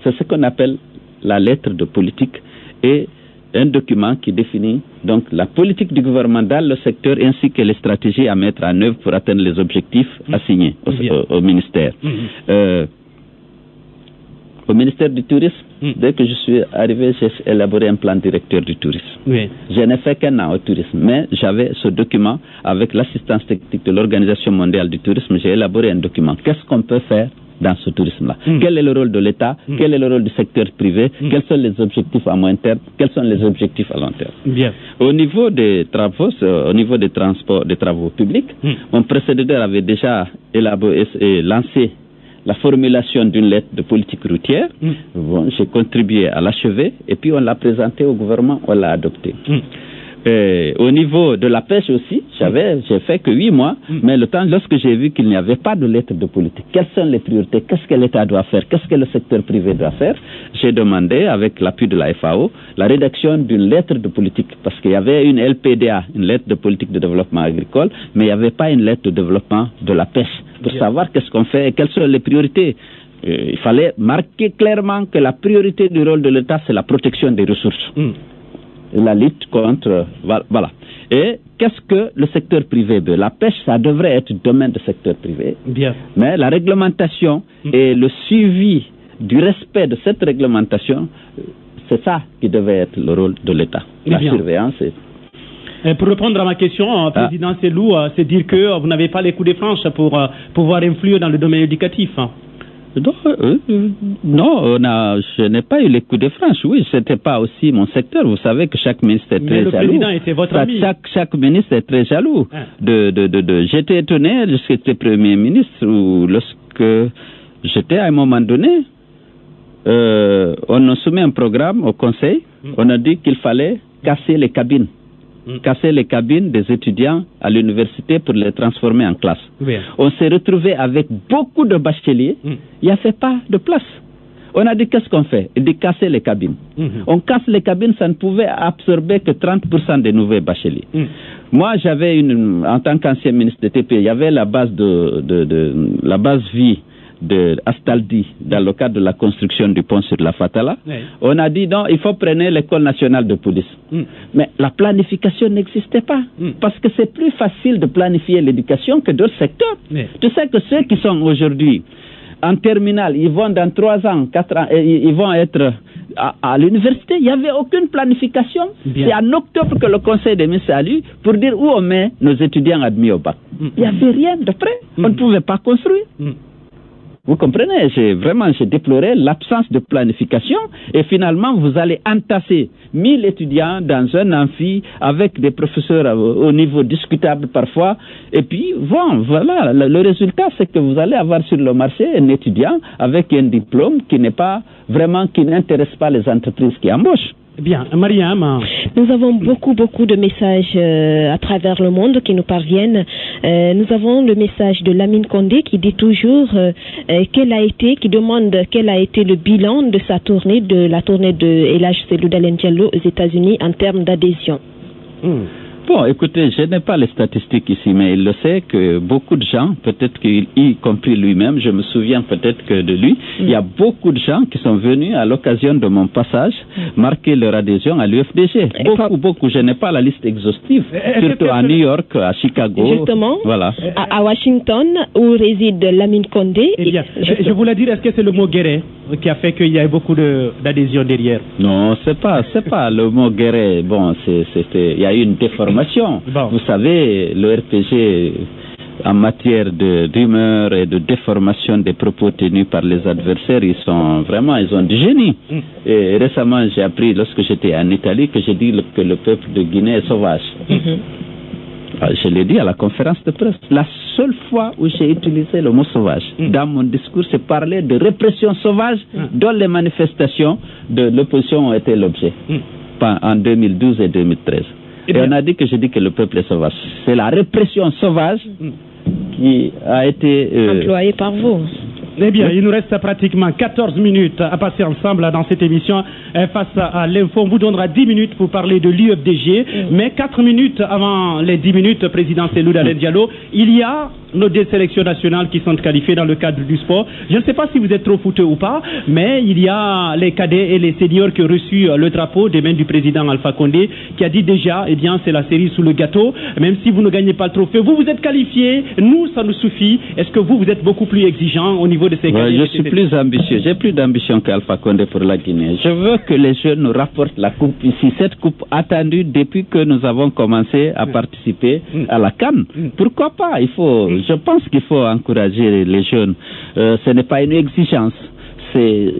C'est ce qu'on appelle la lettre de politique et un document qui définit donc la politique du gouvernement dans le secteur ainsi que les stratégies à mettre en œuvre pour atteindre les objectifs assignés au ministère. Au ministère du Tourisme, dès que je suis arrivé, j'ai élaboré un plan directeur du tourisme. Je n'ai fait qu'un an au tourisme, mais j'avais ce document avec l'assistance technique de l'Organisation mondiale du tourisme. J'ai élaboré un document. Qu'est-ce qu'on peut faire dans ce tourisme-là? Quel est le rôle de l'État? Quel est le rôle du secteur privé? Quels sont les objectifs à moyen terme? Quels sont les objectifs à long terme? Au niveau des travaux, au niveau des transports, des travaux publics, mon précédent avait déjà élaboré et lancé la formulation d'une lettre de politique routière. J'ai contribué à l'achever et puis on l'a présenté au gouvernement, on l'a adopté. Au niveau de la pêche aussi, j'ai fait que 8 mois, mais lorsque j'ai vu qu'il n'y avait pas de lettre de politique, quelles sont les priorités, qu'est-ce que l'État doit faire, qu'est-ce que le secteur privé doit faire, j'ai demandé, avec l'appui de la FAO, la rédaction d'une lettre de politique, parce qu'il y avait une LPDA, une lettre de politique de développement agricole, mais il n'y avait pas une lettre de développement de la pêche, pour savoir qu'est-ce qu'on fait et quelles sont les priorités. Il fallait marquer clairement que la priorité du rôle de l'État, c'est la protection des ressources. La lutte contre... Voilà. Et qu'est-ce que le secteur privé veut? La pêche, ça devrait être domaine du secteur privé. Mais la réglementation et le suivi du respect de cette réglementation, c'est ça qui devait être le rôle de l'État. La surveillance et... Pour répondre à ma question, Président Selou, c'est dire que vous n'avez pas les coups de franche pour pouvoir influer dans le domaine éducatif. Non, je n'ai pas eu les coups de franche. Oui, ce n'était pas aussi mon secteur. Vous savez que chaque ministre est très jaloux. Le président était votre ami. Chaque ministre est très jaloux. J'étais étonné, j'étais Premier ministre, où lorsque j'étais à un moment donné, on a soumis un programme au Conseil, on a dit qu'il fallait casser les cabines. Casser les cabines des étudiants à l'université pour les transformer en classe. Oui. On s'est retrouvé avec beaucoup de bacheliers, il n'y avait pas de place. On a dit qu'est-ce qu'on fait? Il dit casser les cabines. On casse les cabines, ça ne pouvait absorber que 30% des nouveaux bacheliers. Moi, j'avais en tant qu'ancien ministre de TP, il y avait la base la base vie de Astaldi dans le cadre de la construction du pont sur la Fatala. Oui. On a dit non, il faut prendre l'école nationale de police. Mais la planification n'existait pas. Parce que c'est plus facile de planifier l'éducation que d'autres secteurs. Oui. Tu sais que ceux qui sont aujourd'hui en terminale, ils vont dans 3 ans, 4 ans, ils vont être à l'université. Il n'y avait aucune planification. C'est en octobre que le Conseil des ministres a lu pour dire où on met nos étudiants admis au bac. Il n'y avait rien de prêt. On ne pouvait pas construire. Vous comprenez, j'ai déploré l'absence de planification et finalement vous allez entasser 1000 étudiants dans un amphi avec des professeurs au niveau discutable parfois et puis voilà, le résultat c'est que vous allez avoir sur le marché un étudiant avec un diplôme qui n'intéresse pas les entreprises qui embauchent. Bien, Mariam. Nous avons beaucoup de messages à travers le monde qui nous parviennent. Nous avons le message de Lamine Condé qui dit toujours qui demande quel a été le bilan de la tournée de El Hadj Cellou Dalein Diallo aux États-Unis en termes d'adhésion. Bon, écoutez, je n'ai pas les statistiques ici, mais il le sait que beaucoup de gens, peut-être y compris lui-même, je me souviens peut-être que de lui, il y a beaucoup de gens qui sont venus à l'occasion de mon passage marquer leur adhésion à l'UFDG. Beaucoup. Je n'ai pas la liste exhaustive, surtout à New York, à Chicago. Justement, voilà. À Washington, où réside Lamine Condé. Eh bien, je voulais dire, est-ce que c'est le mot guéret qui a fait qu'il y a beaucoup d'adhésion derrière? Non, c'est pas le mot guéret. Bon, il y a eu une déformation. Bon. Vous savez, le RPG en matière d'humeur et de déformation des propos tenus par les adversaires, ils ont du génie. Et récemment, j'ai appris, lorsque j'étais en Italie, que j'ai dit que le peuple de Guinée est sauvage. Je l'ai dit à la conférence de presse. La seule fois où j'ai utilisé le mot sauvage dans mon discours, c'est parler de répression sauvage dont les manifestations de l'opposition ont été l'objet en 2012 et 2013. Et on a dit que j'ai dit que le peuple est sauvage. C'est la répression sauvage qui a été employée par vous. Eh bien, il nous reste pratiquement 14 minutes à passer ensemble dans cette émission. Face à l'info, on vous donnera 10 minutes pour parler de l'UFDG. Mais 4 minutes avant les 10 minutes, président Cellou Dalein Diallo, il y a nos 2 sélections nationales qui sont qualifiées dans le cadre du sport. Je ne sais pas si vous êtes trop footeux ou pas, mais il y a les cadets et les seniors qui ont reçu le drapeau des mains du président Alpha Condé, qui a dit déjà, eh bien, c'est la série sous le gâteau. Même si vous ne gagnez pas le trophée, vous êtes qualifiés. Nous, ça nous suffit. Est-ce que vous êtes beaucoup plus exigeant au niveau de ces cadets? Je suis plus ambitieux. J'ai plus d'ambition qu'Alpha Condé pour la Guinée. Je veux que les jeunes nous rapportent la coupe ici. Cette coupe attendue depuis que nous avons commencé à participer à la CAN. Pourquoi pas? Je pense qu'il faut encourager les jeunes. Ce n'est pas une exigence. C'est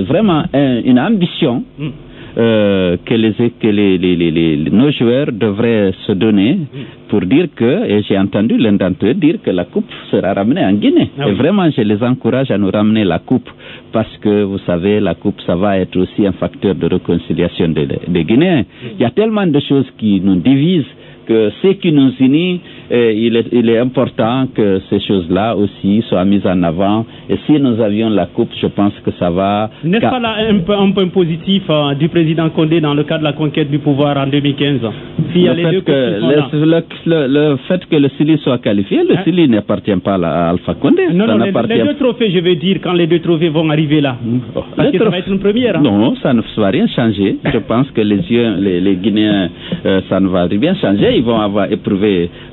vraiment une ambition que nos joueurs devraient se donner pour dire que, et j'ai entendu l'un d'entre eux dire que la coupe sera ramenée en Guinée. Et vraiment, je les encourage à nous ramener la coupe parce que, vous savez, la coupe, ça va être aussi un facteur de réconciliation des Guinéens. Il y a tellement de choses qui nous divisent que ce qui nous unit, il est important que ces choses-là aussi soient mises en avant. Et si nous avions la coupe, je pense que ça va... N'est-ce pas là un point positif du président Condé dans le cadre de la conquête du pouvoir en 2015? Le fait que le Sili soit qualifié, le Sili n'appartient pas à Alpha Condé. Non, les 2 trophées, je veux dire, quand les 2 trophées vont arriver là. Parce que ça va être une première. Hein? Non, ça ne va rien changer. Je pense que les Guinéens, ça ne va rien changer. Ils vont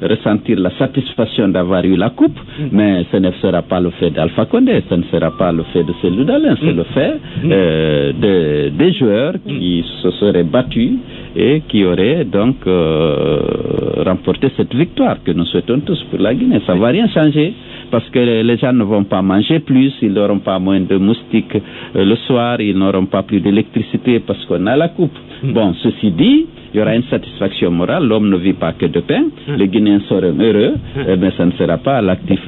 ressentir la satisfaction d'avoir eu la coupe, mais ce ne sera pas le fait d'Alpha Condé, ce ne sera pas le fait de Cellou Dalein, c'est le fait des joueurs qui se seraient battus et qui auraient donc remporté cette victoire que nous souhaitons tous pour la Guinée. Ça ne va rien changer. parce que les gens ne vont pas manger plus, ils n'auront pas moins de moustiques le soir, ils n'auront pas plus d'électricité parce qu'on a la coupe. Bon, ceci dit, il y aura une satisfaction morale, l'homme ne vit pas que de pain, les Guinéens seront heureux, mais ça ne sera pas l'actif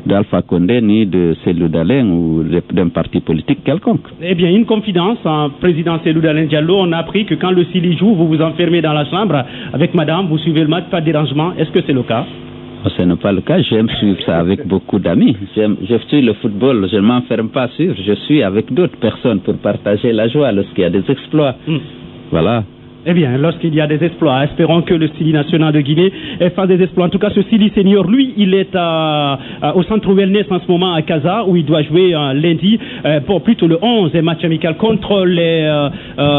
d'Alpha Condé ni de Cellou Dalein ou d'un parti politique quelconque. Eh bien, une confidence, président Cellou Dalein Diallo, on a appris que quand le Sili joue, vous vous enfermez dans la chambre avec madame, vous suivez le match, pas de dérangement. Est-ce que c'est le cas? Ce n'est pas le cas, j'aime suivre ça avec beaucoup d'amis. Je suis le football, je ne m'enferme pas sur, je suis avec d'autres personnes pour partager la joie lorsqu'il y a des exploits. Voilà. Eh bien, lorsqu'il y a des exploits, espérons que le Sili national de Guinée fasse des exploits. En tout cas, ce Sili senior, lui, il est au centre wellness en ce moment à Casa, où il doit jouer lundi, plutôt le 11, un match amical contre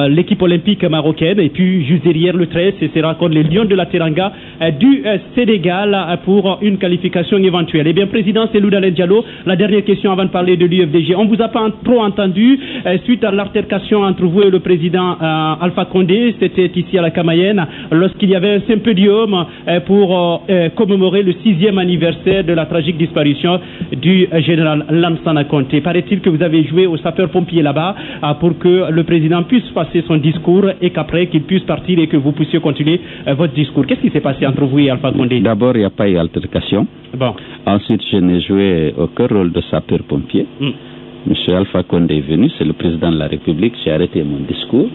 l'équipe olympique marocaine. Et puis, juste derrière le 13, ce sera contre les Lions de la Teranga du Sénégal pour une qualification éventuelle. Eh bien, président Cellou Dalein Diallo, la dernière question avant de parler de l'UFDG. On ne vous a pas trop entendu suite à l'altercation entre vous et le président Alpha Condé. C'était ici à la Camayenne, lorsqu'il y avait un symposium pour commémorer le 6e anniversaire de la tragique disparition du général Lansana Conté. Paraît-il que vous avez joué aux sapeurs-pompiers là-bas pour que le président puisse passer son discours et qu'après qu'il puisse partir et que vous puissiez continuer votre discours. Qu'est-ce qui s'est passé entre vous et Alpha Condé? D'abord, il n'y a pas eu d'altercation. Bon. Ensuite, je n'ai joué aucun rôle de sapeur-pompier. Monsieur Alpha Condé est venu, c'est le président de la République, j'ai arrêté mon discours.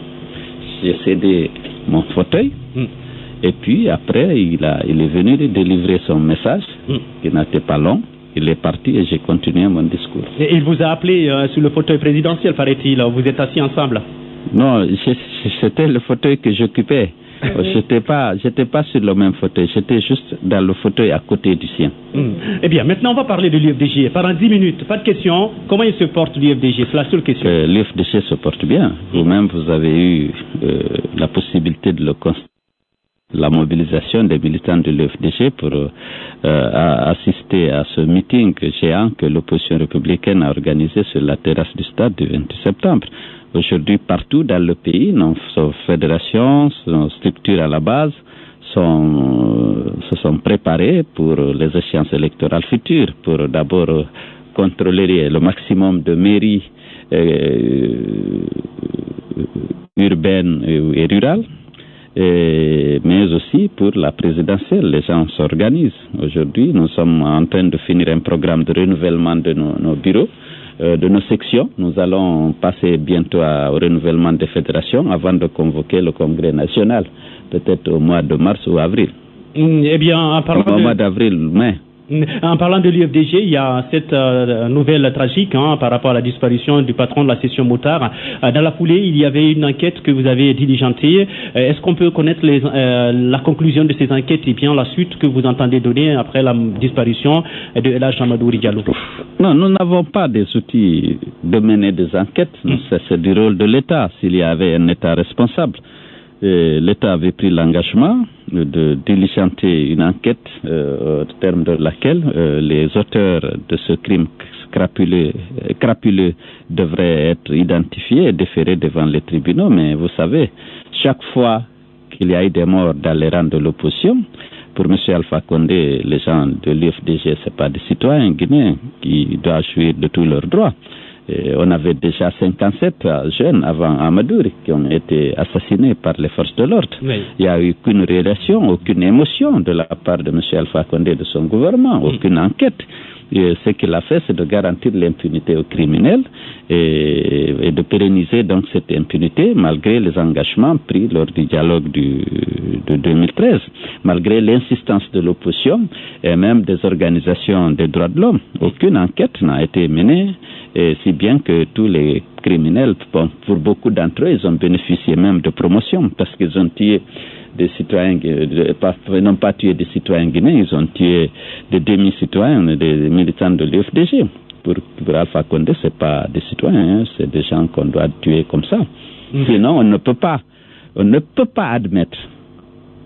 J'ai cédé mon fauteuil et puis après il est venu délivrer son message qui n'était pas long. Il est parti et j'ai continué mon discours. Et il vous a appelé sur le fauteuil présidentiel, paraît-il. Vous êtes assis ensemble? Non, c'était le fauteuil que j'occupais. J'étais pas sur le même fauteuil, j'étais juste dans le fauteuil à côté du sien. Eh bien, maintenant on va parler de l'UFDG. Pendant 10 minutes, pas de questions. Comment il se porte l'UFDG? C'est la seule question. L'UFDG se porte bien. Vous-même, vous avez eu la possibilité de le constater. La mobilisation des militants de l'UFDG pour assister à ce meeting géant que l'opposition républicaine a organisé sur la terrasse du stade du 28 septembre. Aujourd'hui, partout dans le pays, nos fédérations, nos structures à la base se sont préparées pour les échéances électorales futures, pour d'abord contrôler le maximum de mairies urbaines et rurales, mais aussi pour la présidentielle. Les gens s'organisent. Aujourd'hui, nous sommes en train de finir un programme de renouvellement de nos bureaux, de nos sections. Nous allons passer bientôt au renouvellement des fédérations avant de convoquer le congrès national, peut-être au mois de mars ou avril. Eh bien, au mois d'avril, mai. En parlant de l'UFDG, il y a cette nouvelle tragique par rapport à la disparition du patron de la session Motard. Dans la foulée, il y avait une enquête que vous avez diligentée. Est-ce qu'on peut connaître la conclusion de ces enquêtes et bien la suite que vous entendez donner après la disparition de El Hadj Amadou Diallo? Non, nous n'avons pas des outils de mener des enquêtes. C'est du rôle de l'État. S'il y avait un État responsable, l'État avait pris l'engagement de diligenter une enquête au terme de laquelle les auteurs de ce crime crapuleux devraient être identifiés et déférés devant les tribunaux. Mais vous savez, chaque fois qu'il y a eu des morts dans les rangs de l'opposition, pour M. Alpha Condé, les gens de l'UFDG, ce pas des citoyens guinéens qui doivent jouir de tous leurs droits. On avait déjà 57 jeunes avant Amadouri qui ont été assassinés par les forces de l'ordre. Oui. Il n'y a eu aucune réaction, aucune émotion de la part de M. Alpha Condé et de son gouvernement, aucune enquête. Et ce qu'il a fait, c'est de garantir l'impunité aux criminels et de pérenniser donc cette impunité malgré les engagements pris lors du dialogue de 2013, malgré l'insistance de l'opposition et même des organisations des droits de l'homme. Aucune enquête n'a été menée, et si bien que tous les criminels, pour beaucoup d'entre eux, ils ont bénéficié même de promotion parce qu'ils ont tué des citoyens, n'ont pas tué des citoyens guinéens, ils ont tué des demi-citoyens, des militants de l'UFDG. Pour Alpha Condé, ce n'est pas des citoyens, c'est des gens qu'on doit tuer comme ça. Sinon, on ne peut pas admettre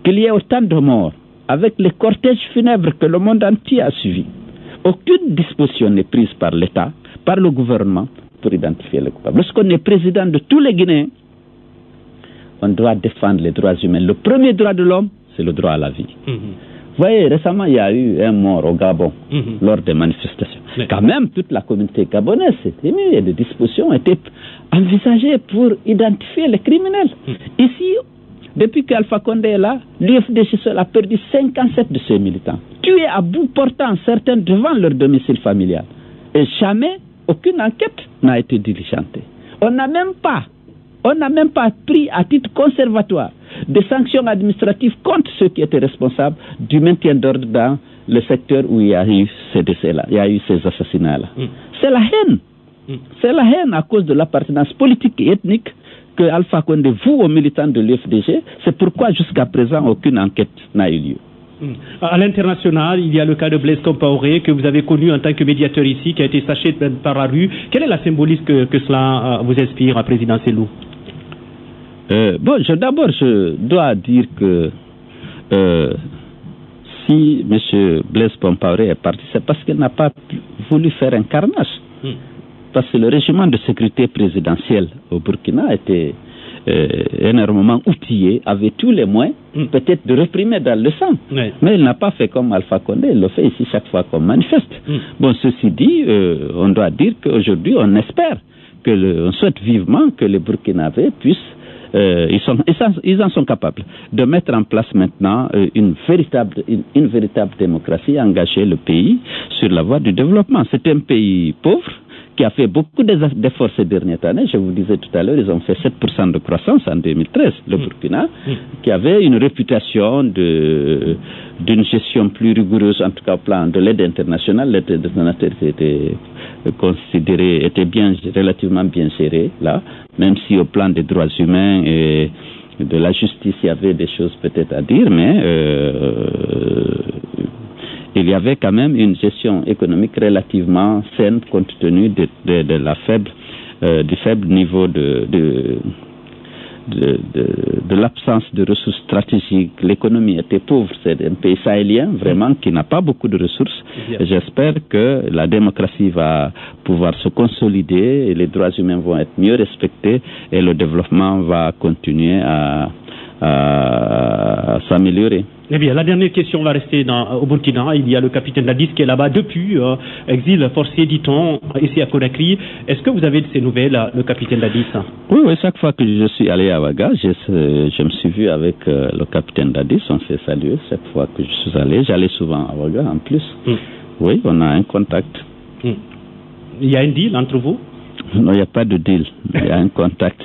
qu'il y ait autant de morts avec les cortèges funèbres que le monde entier a suivis. Aucune disposition n'est prise par l'État, par le gouvernement, pour identifier les coupables. Lorsqu'on est président de tous les Guinéens, on doit défendre les droits humains. Le premier droit de l'homme, c'est le droit à la vie. voyez, récemment, il y a eu un mort au Gabon lors des manifestations. Quand même, toute la communauté gabonaise s'est émue et des dispositions étaient envisagées pour identifier les criminels. Ici, depuis qu'Alpha Condé est là, l'UFDG a perdu 57 de ses militants, tués à bout portant, certains devant leur domicile familial. Et jamais, aucune enquête n'a été diligentée. On n'a même pas pris à titre conservatoire des sanctions administratives contre ceux qui étaient responsables du maintien d'ordre dans le secteur où il y a eu ces décès-là, il y a eu ces assassinats-là. C'est la haine. C'est la haine à cause de l'appartenance politique et ethnique que Alpha Condé voue aux militants de l'UFDG. C'est pourquoi jusqu'à présent aucune enquête n'a eu lieu. À l'international, il y a le cas de Blaise Compaoré que vous avez connu en tant que médiateur ici, qui a été saché par la rue. Quelle est la symbolisme que cela vous inspire, président Selou? D'abord, je dois dire que si M. Blaise Compaoré est parti, c'est parce qu'il n'a pas voulu faire un carnage. Parce que le régiment de sécurité présidentielle au Burkina était énormément outillé, avait tous les moyens, peut-être de réprimer dans le sang. Mais il n'a pas fait comme Alpha Condé, il le fait ici chaque fois qu'on manifeste. Bon, ceci dit, on doit dire qu'aujourd'hui, on espère, on souhaite vivement que les Burkinabés puissent, ils en sont capables, de mettre en place maintenant une véritable démocratie, engager le pays sur la voie du développement. C'est un pays pauvre, qui a fait beaucoup d'efforts ces dernières années. Je vous disais tout à l'heure, ils ont fait 7% de croissance en 2013, le Burkina, qui avait une réputation d'une gestion plus rigoureuse, en tout cas au plan de l'aide internationale. L'aide internationale était relativement bien gérée, là, même si au plan des droits humains et de la justice, il y avait des choses peut-être à dire, mais il y avait quand même une gestion économique relativement saine compte tenu du faible niveau de l'absence de ressources stratégiques. L'économie était pauvre, c'est un pays sahélien vraiment qui n'a pas beaucoup de ressources. J'espère que la démocratie va pouvoir se consolider et les droits humains vont être mieux respectés et le développement va continuer à s'améliorer. Eh bien, la dernière question va rester au Burkina. Il y a le capitaine Dadis qui est là-bas depuis exil forcé, dit-on, ici à Conakry. Est-ce que vous avez de ces nouvelles, le capitaine Dadis? Oui, chaque fois que je suis allé à Ouaga, je me suis vu avec le capitaine Dadis. On s'est salué chaque fois que je suis allé. J'allais souvent à Ouaga en plus. Oui, on a un contact. Il y a un deal entre vous? Non, il n'y a pas de deal. Il y a un contact.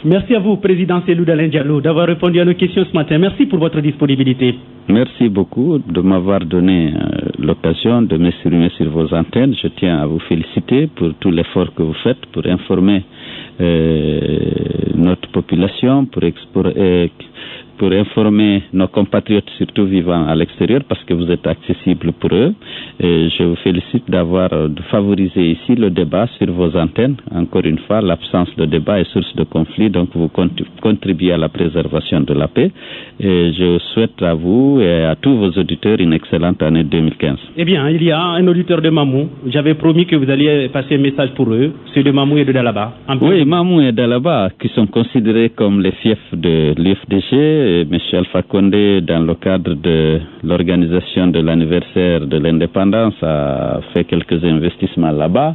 Merci à vous, président Selou Dalein Diallo, d'avoir répondu à nos questions ce matin. Merci pour votre disponibilité. Merci beaucoup de m'avoir donné l'occasion de m'exprimer sur vos antennes. Je tiens à vous féliciter pour tout l'effort que vous faites pour informer notre population, pour informer nos compatriotes, surtout vivant à l'extérieur, parce que vous êtes accessible pour eux. Et je vous félicite de favoriser ici le débat sur vos antennes. Encore une fois, l'absence de débat est source de conflit, donc vous contribuez à la préservation de la paix. Et je souhaite à vous et à tous vos auditeurs une excellente année 2015. Eh bien, il y a un auditeur de Mamou. J'avais promis que vous alliez passer un message pour eux, ceux de Mamou et de Dalaba. Oui, Mamou et Dalaba, qui sont considérés comme les fiefs de l'UFDG. M. Alpha Condé, dans le cadre de l'organisation de l'anniversaire de l'indépendance, a fait quelques investissements là-bas.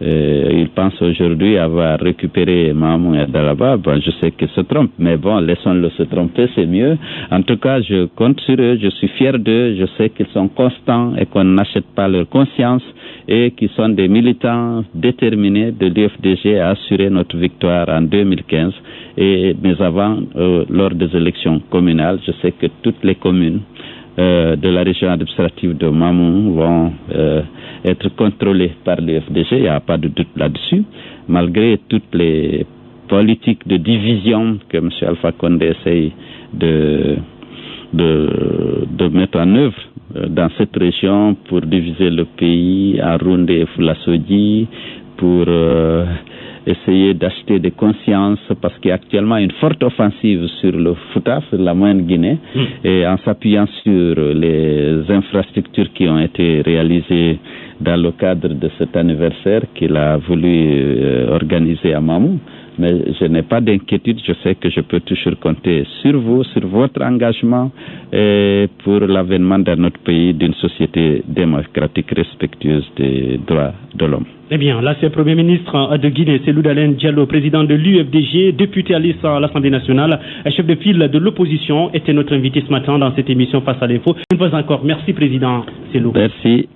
Il pense aujourd'hui avoir récupéré Mamou et Dalaba. Bon, je sais qu'il se trompe, mais bon, laissons-le se tromper, c'est mieux. En tout cas, je compte sur eux, je suis fier d'eux, je sais qu'ils sont constants et qu'on n'achète pas leur conscience et qu'ils sont des militants déterminés de l'UFDG à assurer notre victoire en 2015. Mais avant, lors des élections communales, je sais que toutes les communes de la région administrative de Mamou vont être contrôlées par l'UFDG, il n'y a pas de doute là-dessus, malgré toutes les politiques de division que M. Alpha Condé essaye de mettre en œuvre dans cette région pour diviser le pays, à Roundé et Foulassoudi, pour essayer d'acheter des consciences, parce qu'il y a actuellement une forte offensive sur le Fouta, sur la Moyenne-Guinée, et en s'appuyant sur les infrastructures qui ont été réalisées dans le cadre de cet anniversaire qu'il a voulu organiser à Mamou. Mais je n'ai pas d'inquiétude, je sais que je peux toujours compter sur vous, sur votre engagement pour l'avènement de notre pays d'une société démocratique respectueuse des droits de l'homme. Eh bien, là, c'est le Premier ministre de Guinée, Cellou Dalein Diallo, président de l'UFDG, député à l'Assemblée nationale, chef de file de l'opposition, était notre invité ce matin dans cette émission Face à l'info. Une fois encore, merci, Président Cellou. Merci.